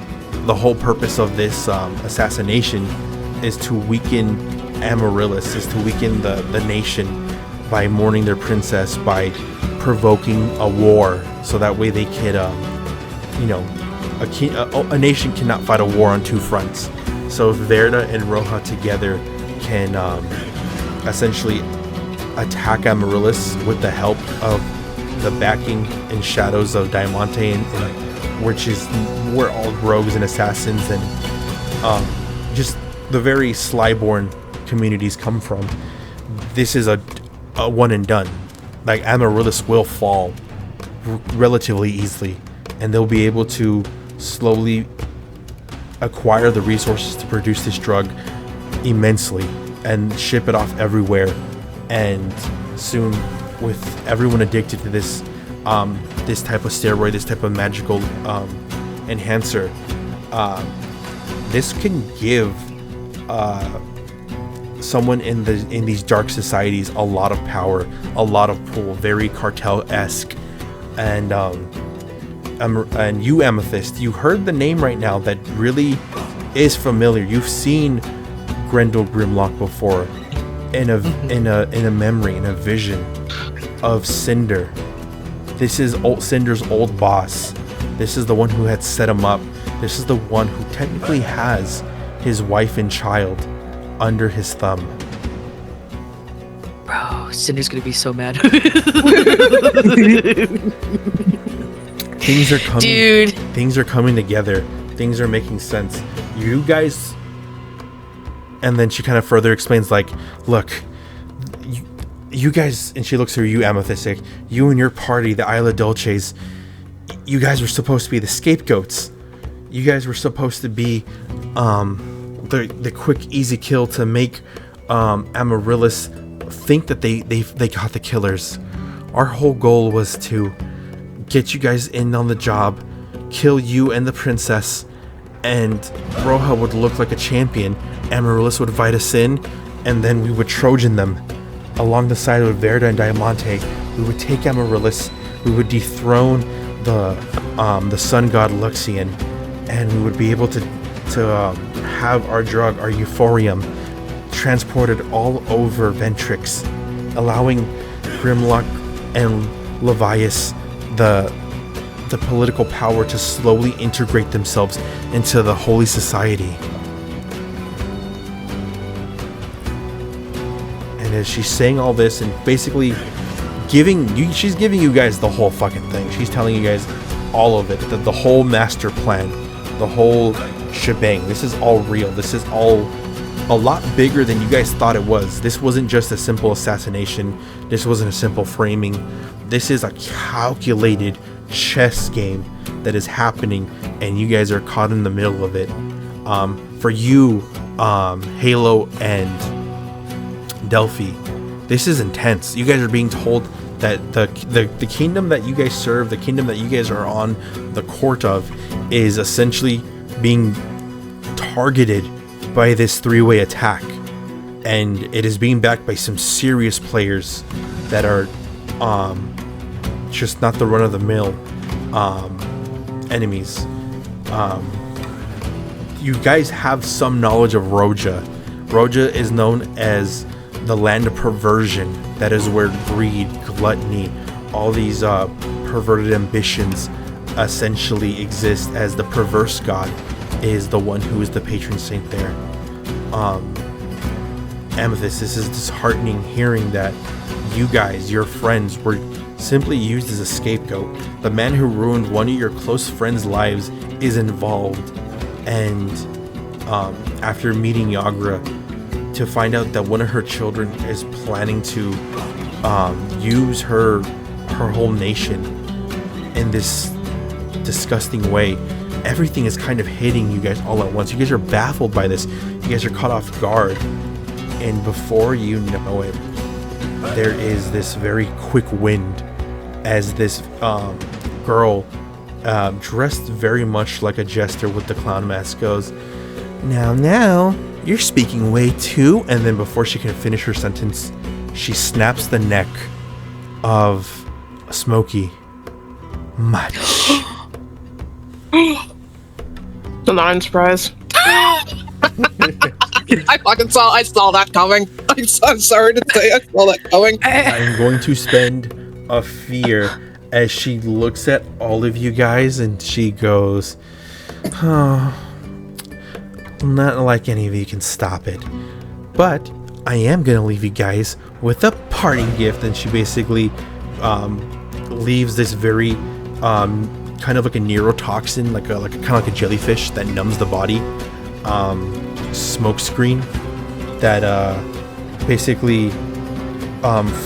purpose of this assassination is to weaken Amaryllis, is to weaken the nation by mourning their princess, by provoking a war, so that way they could, a nation cannot fight a war on 2 fronts. So if Verda and Roja together can essentially attack Amaryllis with the help of the backing and shadows of Diamante, and which is where all rogues and assassins and just the very slyborn communities come from. This is a one and done. Like Amaryllis will fall relatively easily, and they'll be able to slowly acquire the resources to produce this drug immensely and ship it off everywhere. And soon, with everyone addicted to this this type of steroid, this type of magical enhancer, this can give someone in these dark societies a lot of power, a lot of pull, very cartel-esque. And you, Amethyst, you heard the name right now that really is familiar. You've seen Grendel Grimlock before in a memory, in a vision of Cinder. This is Cinder's old boss. This is the one who had set him up. This is the one who technically has his wife and child under his thumb. Bro, Cinder's gonna be so mad. Things are coming. Dude. Things are coming together. Things are making sense. You guys. And then she kind of further explains, like, look, you guys, and she looks through you, Amethyst, like, you and your party, the Isla Dulces, you guys were supposed to be the scapegoats. You guys were supposed to be the quick, easy kill to make Amaryllis think that they got the killers. Our whole goal was to get you guys in on the job, kill you and the princess, and Roja would look like a champion. Amaryllis would invite us in, and then we would Trojan them along the side of Verda and Diamante. We would take Amaryllis, we would dethrone the sun god Luxian, and we would be able to have our drug, our euphorium, transported all over Ventrix, allowing Grimlock and Levias the political power to slowly integrate themselves into the Holy Society. And as she's saying all this and basically she's giving you guys the whole fucking thing. She's telling you guys all of it, the whole master plan, the whole shebang. This is all real. This is all a lot bigger than you guys thought it was. This wasn't just a simple assassination. This wasn't a simple framing. This is a calculated chess game that is happening, and you guys are caught in the middle of it. For you, Halo and Delphi, this is intense. You guys are being told that the kingdom that you guys serve, the kingdom that you guys are on the court of, is essentially being targeted by this three-way attack, and it is being backed by some serious players that are just not the run-of-the-mill enemies. You guys have some knowledge of Roja. Roja is known as the land of perversion. That is where greed, gluttony, all these perverted ambitions essentially exist, as the perverse god is the one who is the patron saint there. Amethyst, this is disheartening hearing that you guys, your friends, were simply used as a scapegoat. The man who ruined one of your close friends' lives is involved, and after meeting Yagra, to find out that one of her children is planning to use her whole nation in this disgusting way. Everything is kind of hitting you guys all at once. You guys are baffled by this. You guys are caught off guard, and before you know it, there is this very quick wind as this girl dressed very much like a jester with the clown mask goes, now, you're speaking way too. And then before she can finish her sentence, she snaps the neck of Smokey. Much. So not in surprise. I saw that coming. I'm so sorry to say I saw that coming. I'm going to spend a fear as she looks at all of you guys and she goes, oh, not like any of you can stop it, but I am going to leave you guys with a parting gift. And she basically leaves this very kind of like a neurotoxin, like a kind of like a jellyfish that numbs the body, smoke screen that basically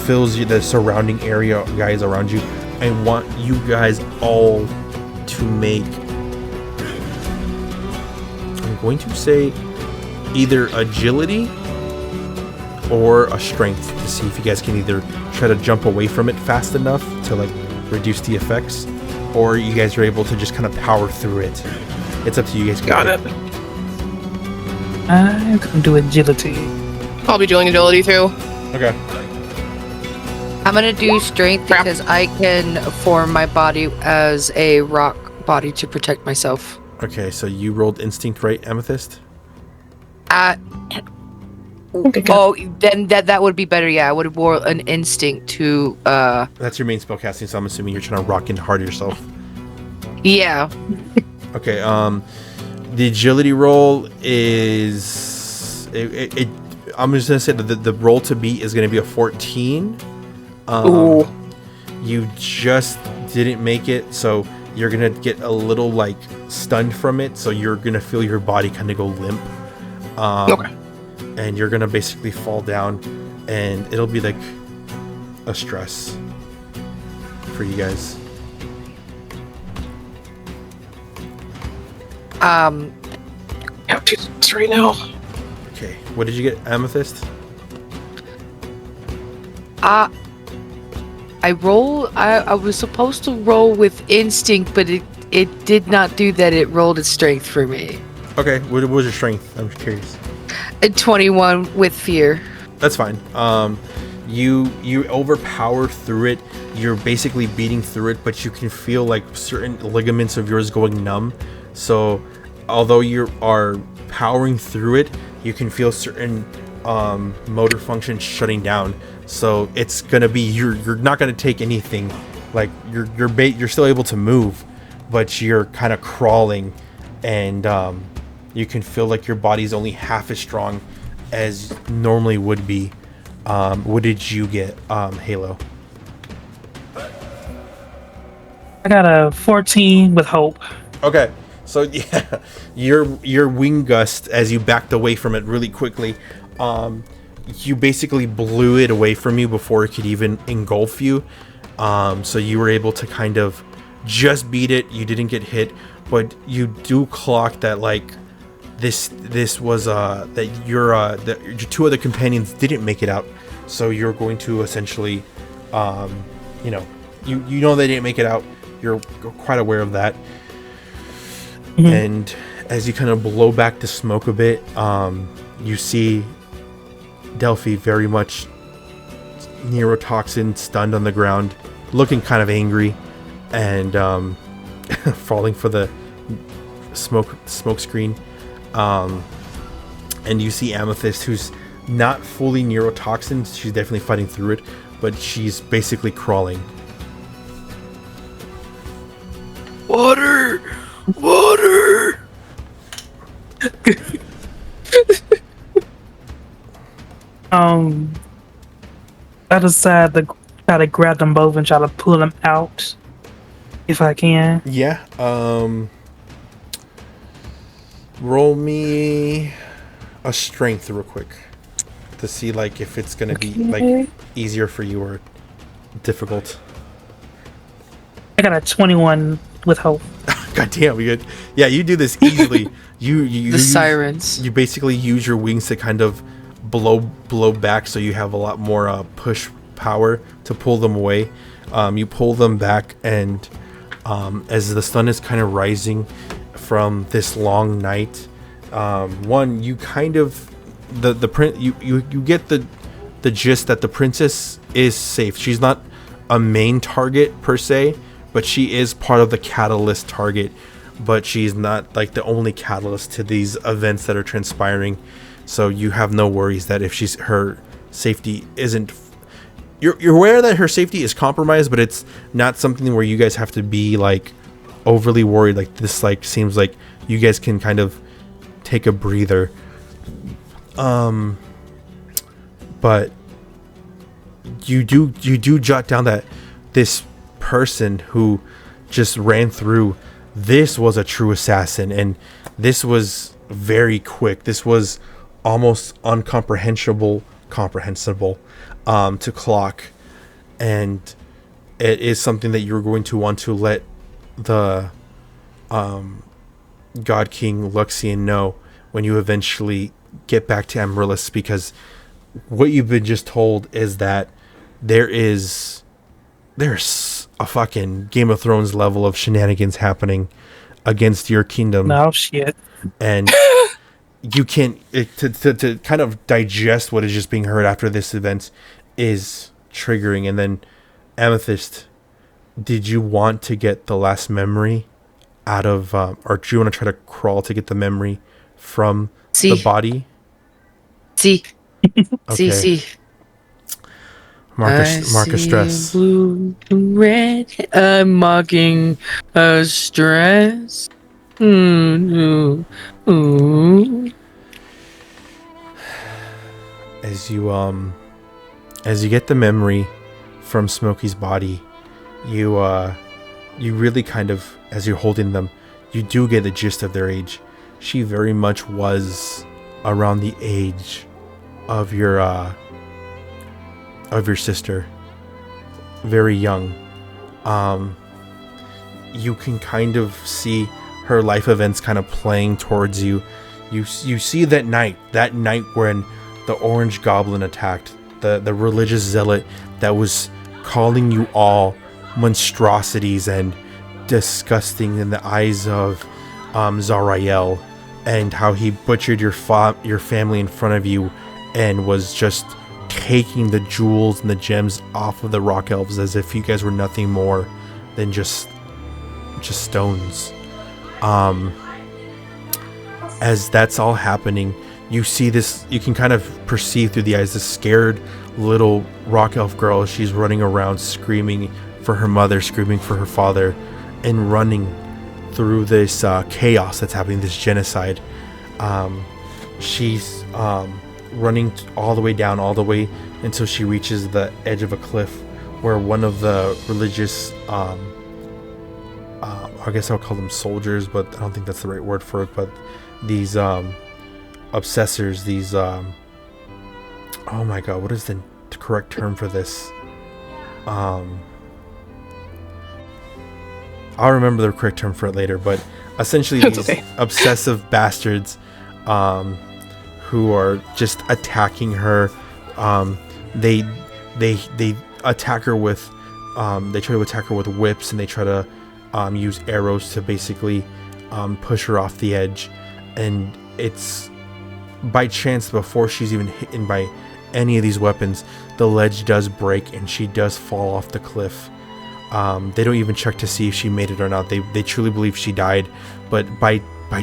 fills the surrounding area, guys around you. I want you guys all to make, I'm going to say, either agility or a strength to see if you guys can either try to jump away from it fast enough to like reduce the effects, or you guys are able to just kind of power through it. It's up to you guys. Got it. I'm gonna do agility. I'll be doing agility too. Okay. I'm gonna do strength because I can form my body as a rock body to protect myself. Okay, so you rolled instinct, right, Amethyst? Oh, then that would be better. Yeah, I would have wore an instinct to. That's your main spellcasting, so I'm assuming you're trying to rock in hard yourself. Yeah. Okay. The agility roll is I'm just gonna say that the roll to beat is gonna be a 14. Ooh. You just didn't make it, so you're gonna get a little like stunned from it. So you're gonna feel your body kind of go limp. Okay. And you're gonna basically fall down, and it'll be like a stress for you guys. Um, Yeah, it's right now. Okay. What did you get? Amethyst? I was supposed to roll with instinct, but it did not do that. It rolled its strength for me. Okay. What was your strength? I'm curious. A 21 with fear. That's fine. You overpower through it. You're basically beating through it, but you can feel like certain ligaments of yours going numb. So, although you are powering through it, you can feel certain motor functions shutting down. So it's gonna be you're not gonna take anything. Like you're still able to move, but you're kind of crawling, and you can feel like your body's only half as strong as normally would be. What did you get, Halo? I got a 14 with hope. Okay, so yeah, your wing gust as you backed away from it really quickly, you basically blew it away from you before it could even engulf you. So you were able to kind of just beat it. You didn't get hit, but you do clock that like this was that your two other companions didn't make it out. So you're going to essentially, you know they didn't make it out. You're quite aware of that. Mm-hmm. And as you kind of blow back the smoke a bit, you see Delphi very much neurotoxin, stunned on the ground, looking kind of angry, and falling for the smoke screen. And you see Amethyst, who's not fully neurotoxin. She's definitely fighting through it, but she's basically crawling. Water! I decide to try to grab them both and try to pull them out if I can. Yeah. Roll me a strength real quick to see like if it's gonna be like easier for you or difficult. I got a 21 with hope. God damn, you good. Yeah, you do this easily. you The sirens. You basically use your wings to kind of blow back, so you have a lot more push power to pull them away. You pull them back, and as the sun is kind of rising from this long night, you kind of you get the gist that the princess is safe. She's not a main target per se, but she is part of the catalyst target, but she's not like the only catalyst to these events that are transpiring. So you have no worries that if her safety isn't, you're aware that her safety is compromised, but it's not something where you guys have to be like overly worried. Like this, like seems like you guys can kind of take a breather. But you do jot down that this person who just ran through, this was a true assassin, and this was very quick. This was almost comprehensible to clock, and it is something that you're going to want to let the God King Luxian know when you eventually get back to Amaryllis, because what you've been just told is that there's a fucking Game of Thrones level of shenanigans happening against your kingdom. No shit. And you can't to kind of digest what is just being heard after this event is triggering. And then Amethyst, did you want to get the last memory out of or do you want to try to crawl to get the memory from the body? See. Okay. See. Mark a stress. Blue and red. I'm marking a stress. Ooh. As you get the memory from Smokey's body, you really kind of, as you're holding them, you do get the gist of their age. She very much was around the age of your sister, very young. You can kind of see her life events kind of playing towards you. You see that night when the Orange Goblin attacked, the religious zealot that was calling you all monstrosities and disgusting in the eyes of Zarael, and how he butchered your family in front of you and was just taking the jewels and the gems off of the rock elves as if you guys were nothing more than just stones. As that's all happening, you see this, you can kind of perceive through the eyes this scared little rock elf girl. She's running around screaming for her mother, screaming for her father, and running through this chaos that's happening, this genocide. She's running all the way down, all the way until she reaches the edge of a cliff where one of the religious, I guess I'll call them soldiers, but I don't think that's the right word for it, but these obsessors, these oh my god, what is the correct term for this? I'll remember the correct term for it later, but essentially these obsessive bastards who are just attacking her. They attack her with they try to attack her with whips, and they try to use arrows to basically push her off the edge. And it's by chance, before she's even hit by any of these weapons, the ledge does break and she does fall off the cliff. They don't even check to see if she made it or not. They truly believe she died, but by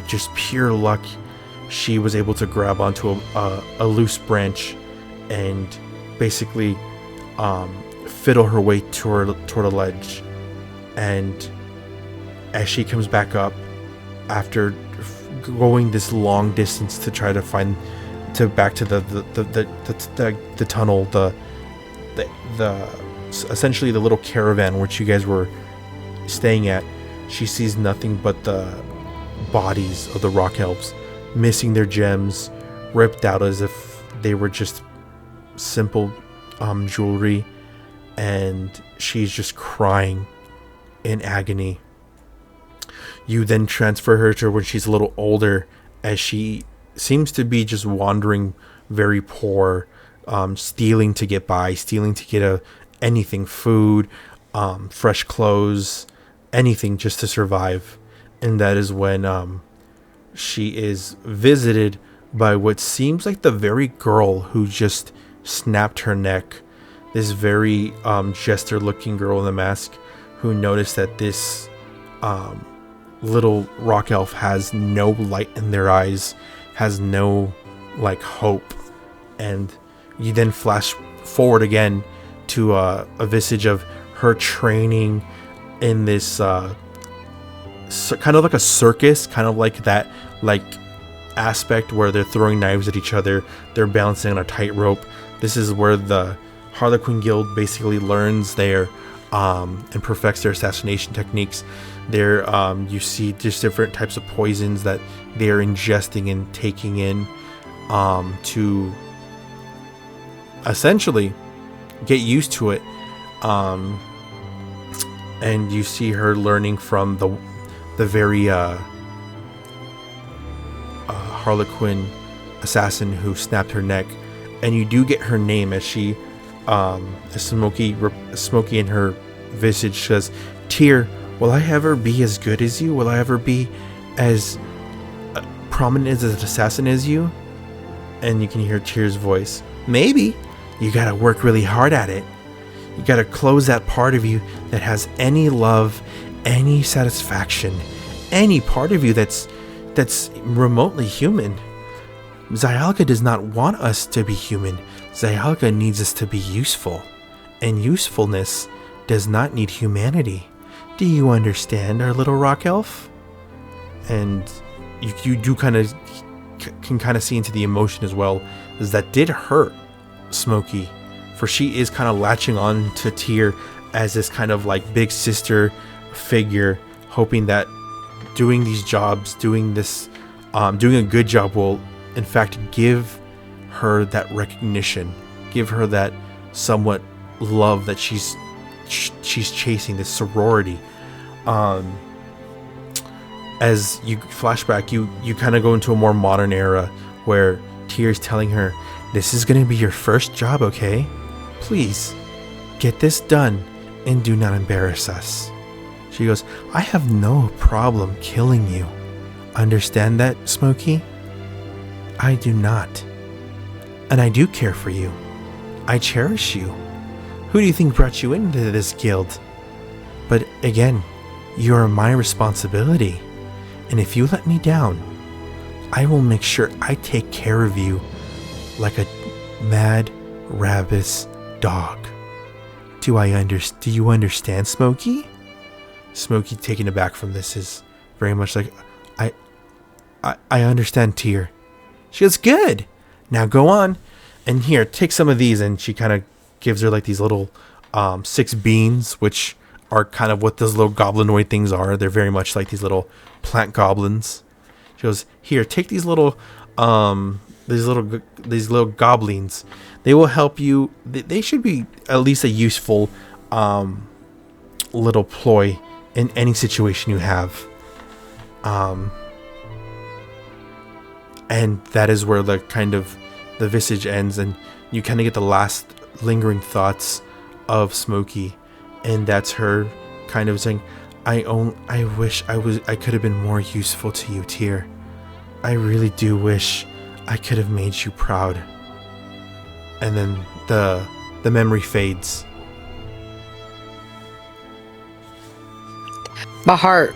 just pure luck, she was able to grab onto a loose branch and basically fiddle her way toward a ledge. And as she comes back up after going this long distance to try to find back to the tunnel, the essentially the little caravan which you guys were staying at, she sees nothing but the bodies of the rock elves, missing their gems, ripped out as if they were just simple jewelry, and she's just crying in agony. You then transfer her to when she's a little older, as she seems to be just wandering very poor, stealing to get by, stealing to get anything, food, fresh clothes, anything just to survive. And that is when she is visited by what seems like the very girl who just snapped her neck. This very jester looking girl in the mask, who noticed that this little rock elf has no light in their eyes, has no hope. And you then flash forward again to a visage of her training in this kind of like a circus, kind of like that aspect where they're throwing knives at each other, they're balancing on a tightrope. This is where the Harlequin Guild basically learns their and perfects their assassination techniques. There you see just different types of poisons that they're ingesting and taking in to essentially get used to it. And you see her learning from the very Harlequin assassin who snapped her neck. And you do get her name as she smoky in her visage says, "Tyr, will I ever be as good as you? Will I ever be as prominent as an assassin as you?" And you can hear Tyr's voice. "Maybe. You gotta work really hard at it. You gotta close that part of you that has any love, any satisfaction, any part of you that's remotely human. Zyalka does not want us to be human. Zyalka needs us to be useful. And usefulness does not need humanity. Do you understand, our little rock elf?" And you do can kind of see into the emotion as well, as that did hurt Smokey, for she is kind of latching on to Tyr as this kind of big sister figure, hoping that doing these jobs, doing a good job will in fact give her that recognition, give her that somewhat love that she's as you flashback, you kind of go into a more modern era where Tyr's telling her, this is going to be your first job, okay? Please, get this done and do not embarrass us. She goes, I have no problem killing you. Understand that, Smokey? I do not. And I do care for you. I cherish you. Who do you think brought you into this guild? But again, you are my responsibility. And if you let me down, I will make sure I take care of you like a mad, rabbit dog. Do you understand, Smokey? Smokey, taken aback from this, is very much like, I understand, Tyr. She goes, good. Now go on. And here, take some of these. And she kind of gives her like these little 6 beans, which are kind of what those little goblinoid things are. They're very much like these little plant goblins. She goes, here, take these little goblins. They will help you. They should be at least a useful little ploy in any situation you have. And that is where the visage ends, and you kind of get the last lingering thoughts of Smokey, and that's her kind of saying, I wish I could have been more useful to you, Tyr. I really do wish I could have made you proud. And then the memory fades. My heart.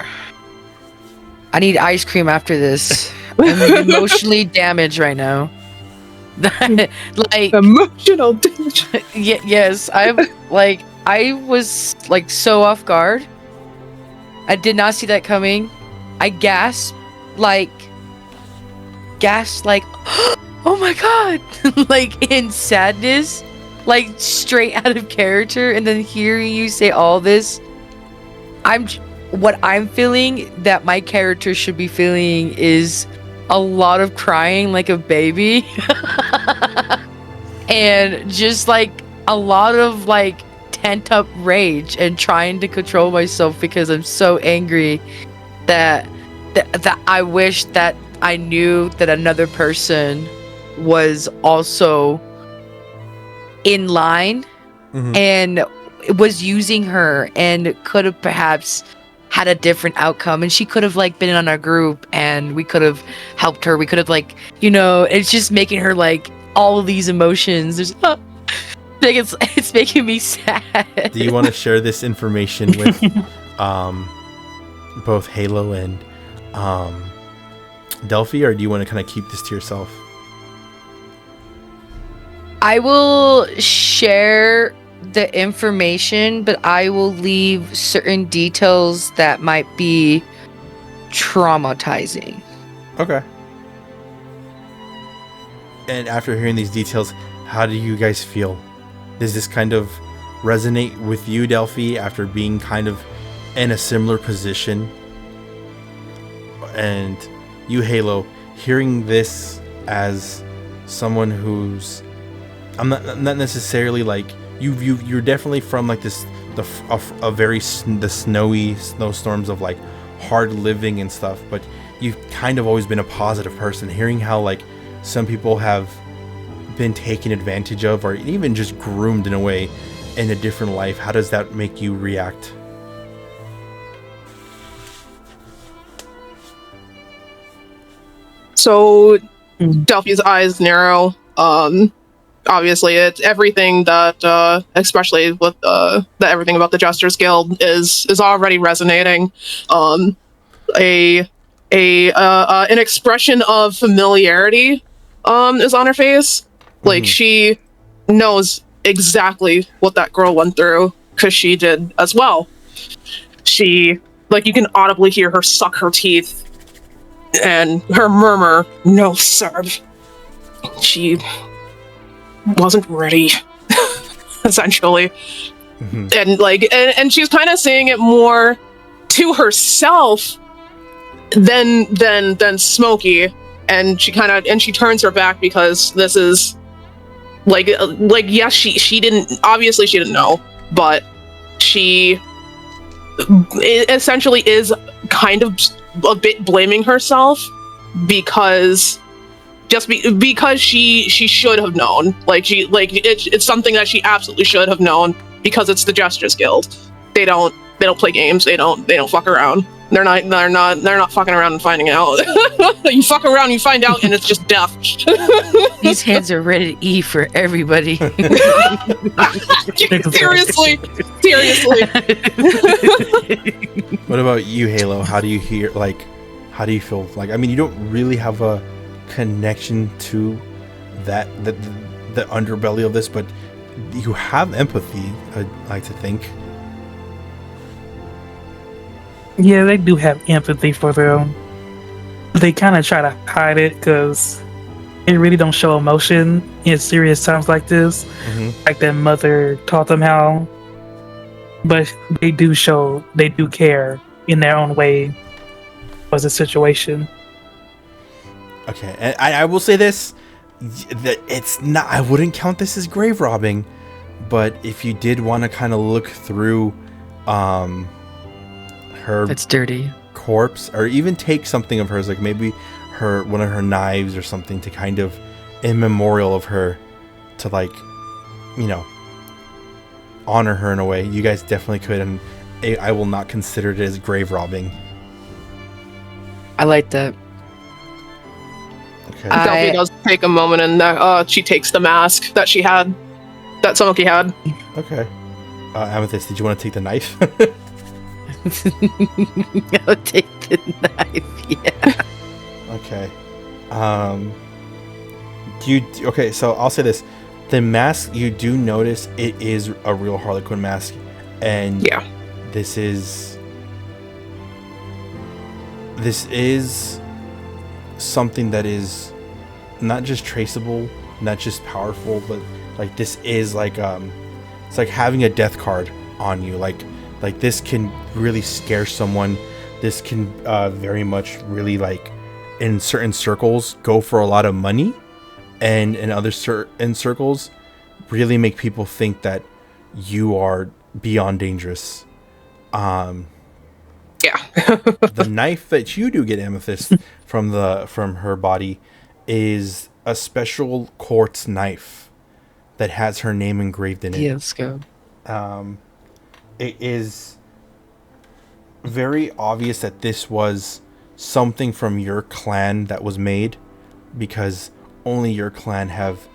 I need ice cream after this. I'm emotionally damaged right now. Like Emotional damage. yes, I was like so off guard. I did not see that coming. I gasped like oh my god, like in sadness, like straight out of character. And then hearing you say all this, what I'm feeling that my character should be feeling is a lot of crying like a baby. And just like a lot of like pent up rage and trying to control myself because I'm so angry that I wish that I knew that another person was also in line and was using her and could have perhaps had a different outcome, and she could have like been on our group and we could have helped her. We could have like, it's just making her like all of these emotions. It's making me sad. Do you want to share this information with both Halo and Delphi, or do you want to kind of keep this to yourself? I will share the information, but I will leave certain details that might be traumatizing. Okay. And after hearing these details, how do you guys feel? Does this kind of resonate with you, Delphi, after being kind of in a similar position? And you, Halo, hearing this as someone who's, I'm not necessarily like you're definitely from like this the snowy snowstorms of like hard living and stuff, but you've kind of always been a positive person. Hearing how like some people have been taken advantage of or even just groomed in a way in a different life, how does that make you react? So Delphi's eyes narrow. Obviously, it's everything that, especially with everything about the Jester's Guild is already resonating. An expression of familiarity is on her face. Like she knows exactly what that girl went through because she did as well. She, like, you can audibly hear her suck her teeth and her murmur, "No, sir." She wasn't ready, essentially. And like, and she's kind of saying it more to herself than Smokey. And she turns her back because this is like yes, she didn't know, but she essentially is kind of a bit blaming herself because because she should have known. It's something that she absolutely should have known because it's the Justice Guild. They don't play games. They don't fuck around. They're not fucking around and finding out. You fuck around, you find out, and it's just death. These hands are rated E for everybody. Seriously. What about you, Halo? How do you hear? Like, how do you feel? Like, I mean, you don't really have a connection to the underbelly of this, but you have empathy. I'd like to think. Yeah, they do have empathy for them. They kind of try to hide it because they really don't show emotion in serious times like this. Mm-hmm. Like their mother taught them how. But they do care in their own way was the situation. Okay, and I will say this, that it's not, I wouldn't count this as grave robbing, but if you did want to kind of look through her That's dirty. corpse, or even take something of hers, like maybe one of her knives or something, to kind of in memorial of her, to, like, you know, honor her in a way, you guys definitely could, and I will not consider it as grave robbing. I like that. Okay. Delphi does take a moment, and she takes the mask that she had, that Samoki had. Okay. Amethyst, did you want to take the knife? I'll take the knife. Yeah. Okay. Okay, so I'll say this. The mask, you do notice it is a real Harlequin mask. And yeah, this is something that is not just traceable, not just powerful, but like this is like it's like having a death card on you. Like this can really scare someone. This can very much really, like, in certain circles, go for a lot of money, and in other certain circles really make people think that you are beyond dangerous. Yeah. The knife that you do get, Amethyst, from her body is a special quartz knife that has her name engraved in it. Yeah, let's go. It is very obvious that this was something from your clan that was made, because only your clan have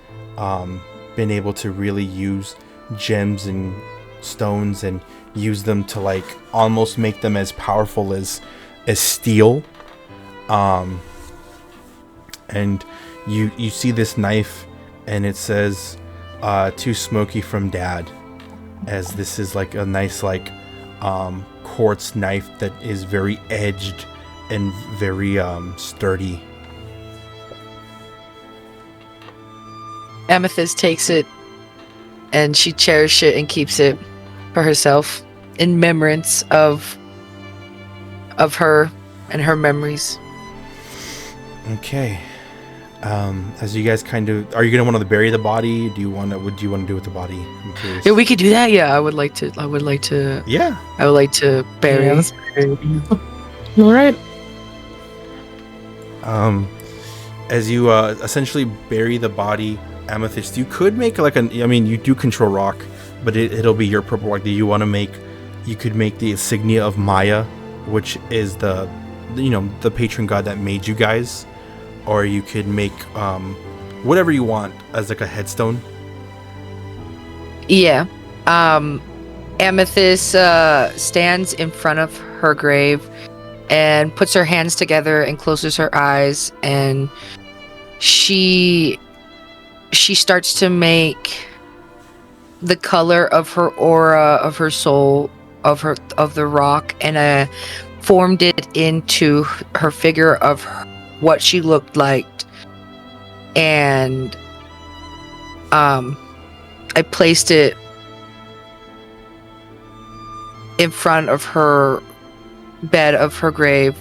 been able to really use gems and stones and use them to, like, almost make them as powerful as steel. And you see this knife, and it says "To Smokey from Dad," as this is like a nice, like, quartz knife that is very edged and very sturdy. Amethyst takes it, and she cherishes it and keeps it for herself in remembrance of her and her memories. Okay. As you guys kind of, are you gonna want to bury the body? What do you want to do with the body? I'm curious. Yeah, we could do that. Yeah, I would like to. Yeah. I would like to bury. Yeah, that's All right. As you essentially bury the body, Amethyst, you could make like you do control rock, but it'll be your purple rock that you want to make. You could make the insignia of Maya, which is the patron god that made you guys, or you could make whatever you want as like a headstone. Yeah. Amethyst stands in front of her grave and puts her hands together and closes her eyes, and she starts to make the color of her aura, of her soul, of the rock, and formed it into her figure of what she looked like. And I placed it in front of her bed of her grave,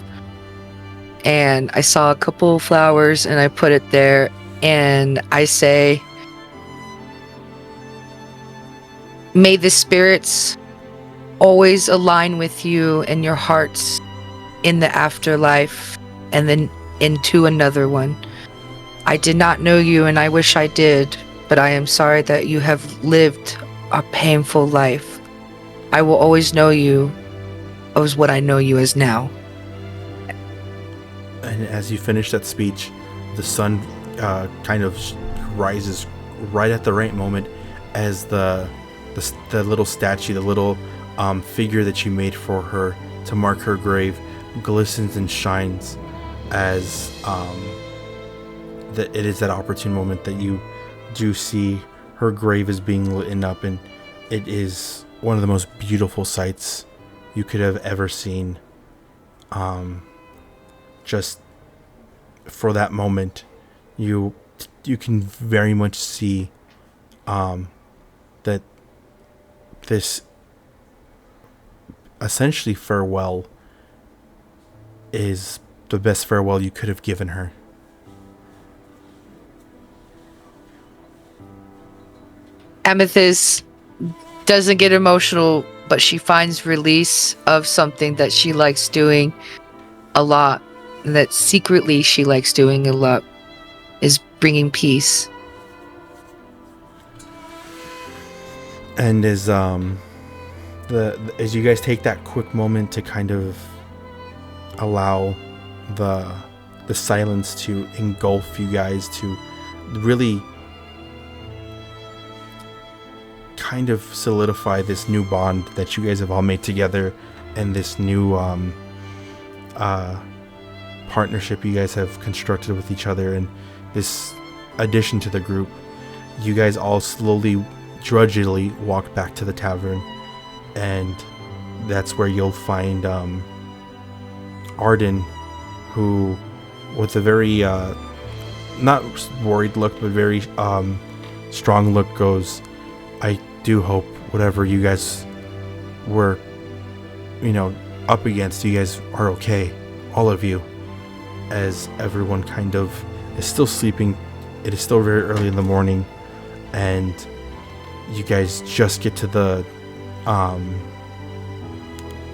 and I saw a couple flowers, and I put it there, and I say, may the spirits always align with you in your heart's in the afterlife and then into another one. I did not know you, and I wish I did, but I am sorry that you have lived a painful life. I will always know you as what I know you as now. And as you finish that speech, the sun kind of rises right at the right moment as the little statue, the little figure that you made for her to mark her grave, glistens and shines as it is that opportune moment that you do see her grave is being lit up, and it is one of the most beautiful sights you could have ever seen. Just for that moment, you can very much see that this essentially farewell is the best farewell you could have given her. Amethyst doesn't get emotional, but she finds release of something that she likes doing a lot, and that secretly she likes doing a lot, is bringing peace. And as as you guys take that quick moment to kind of allow the silence to engulf you guys, to really kind of solidify this new bond that you guys have all made together, and this new partnership you guys have constructed with each other, and this addition to the group, you guys all slowly, drudgily walk back to the tavern, and that's where you'll find Arden, who, with a very not worried look, but very strong look, goes, I do hope whatever you guys were, up against, you guys are okay, all of you. As everyone kind of is still sleeping, it is still very early in the morning, and you guys just get to the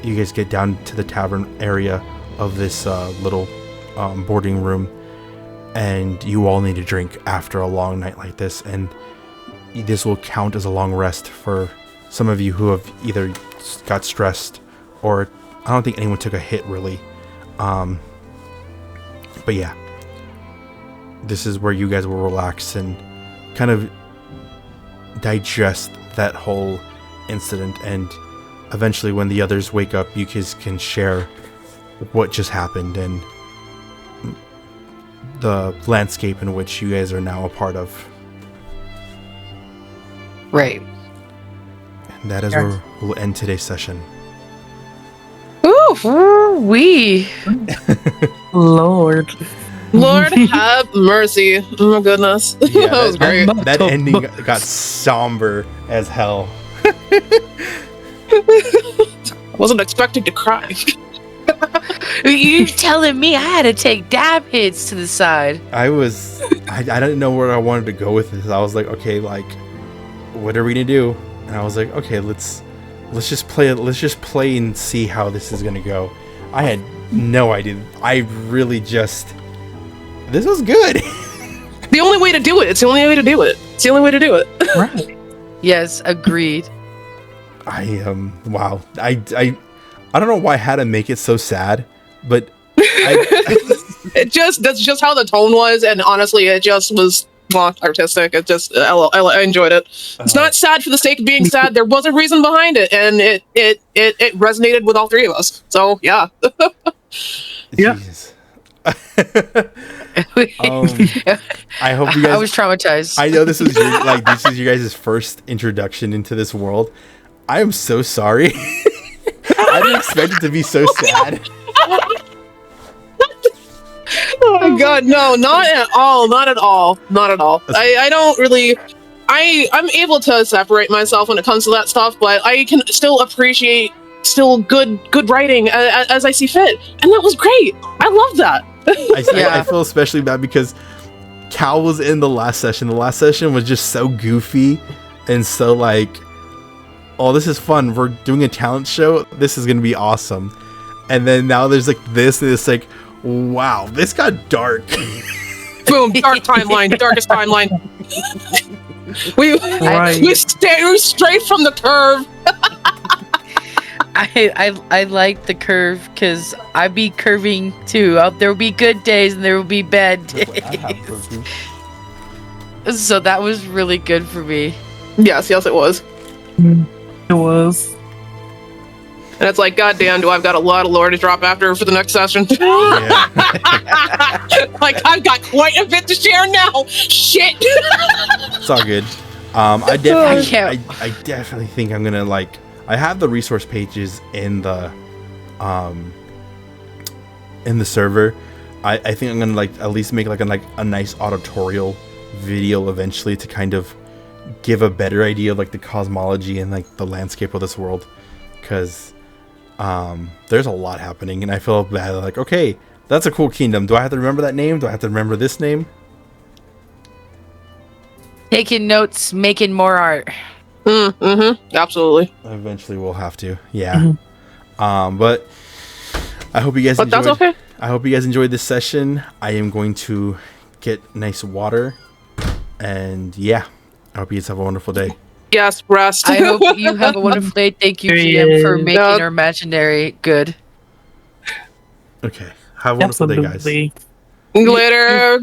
you guys get down to the tavern area of this little boarding room, and you all need a drink after a long night like this, and this will count as a long rest for some of you who have either got stressed, or I don't think anyone took a hit really. But yeah, this is where you guys will relax and kind of digest that whole incident, and eventually when the others wake up, you guys can share what just happened and the landscape in which you guys are now a part of. Right. And that is where we'll end today's session. Ooh, wee. Lord. Lord have mercy. Oh my goodness. Yeah, that was great. That ending got somber as hell. Wasn't expecting to cry. You telling me I had to take dab hits to the side? I didn't know where I wanted to go with this. I was like, okay, like, what are we gonna do? And I was like, okay, let's just play and see how this is gonna go. I had no idea. I really just, this was good. The only way to do it. It's the only way to do it. It's the only way to do it. Right. Yes, agreed. Wow. I don't know why I had to make it so sad, but that's just how the tone was, and honestly, it just was artistic. It just, I enjoyed it. It's not sad for the sake of being sad. There was a reason behind it, and it resonated with all three of us. So yeah. Yeah. Jesus. I hope you guys. I was traumatized. I know this is you guys' first introduction into this world. I am so sorry. I didn't expect it to be so sad. Oh my god, no, not at all. Not at all. Not at all. I don't really. I'm able to separate myself when it comes to that stuff, but I can still appreciate good writing as I see fit, and that was great. I love that. I feel especially bad because Cal was in the last session. The last session was just so goofy and so like, oh, this is fun. We're doing a talent show. This is gonna be awesome. and then now there's like this, and it's like, wow, this got dark. Boom, dark timeline, darkest timeline. We Right. we stay straight from the curve. I like the curve because I be curving too. There will be good days and there will be bad days. So that was really good for me. Yes, it was. It was. And it's like, goddamn, do I've got a lot of lore to drop after for the next session? Yeah. Like, I've got quite a bit to share now. Shit. It's all good. I definitely think I'm gonna like. I have the resource pages in the server. I think I'm gonna like at least make like a nice auditorial video eventually to kind of give a better idea of like the cosmology and like the landscape of this world, because there's a lot happening and I feel bad. Like, okay, that's a cool kingdom. Do I have to remember that name? Do I have to remember this name? Taking notes, making more art. Absolutely. Eventually we'll have to. Yeah. But I hope you guys enjoyed. That's okay. I hope you guys enjoyed this session. I am going to get nice water, and yeah, I hope you guys have a wonderful day. Yes, rest. I hope you have a wonderful day. Thank you, GM, for making our imaginary good. Okay. Have a wonderful day, guys. Absolutely. Later.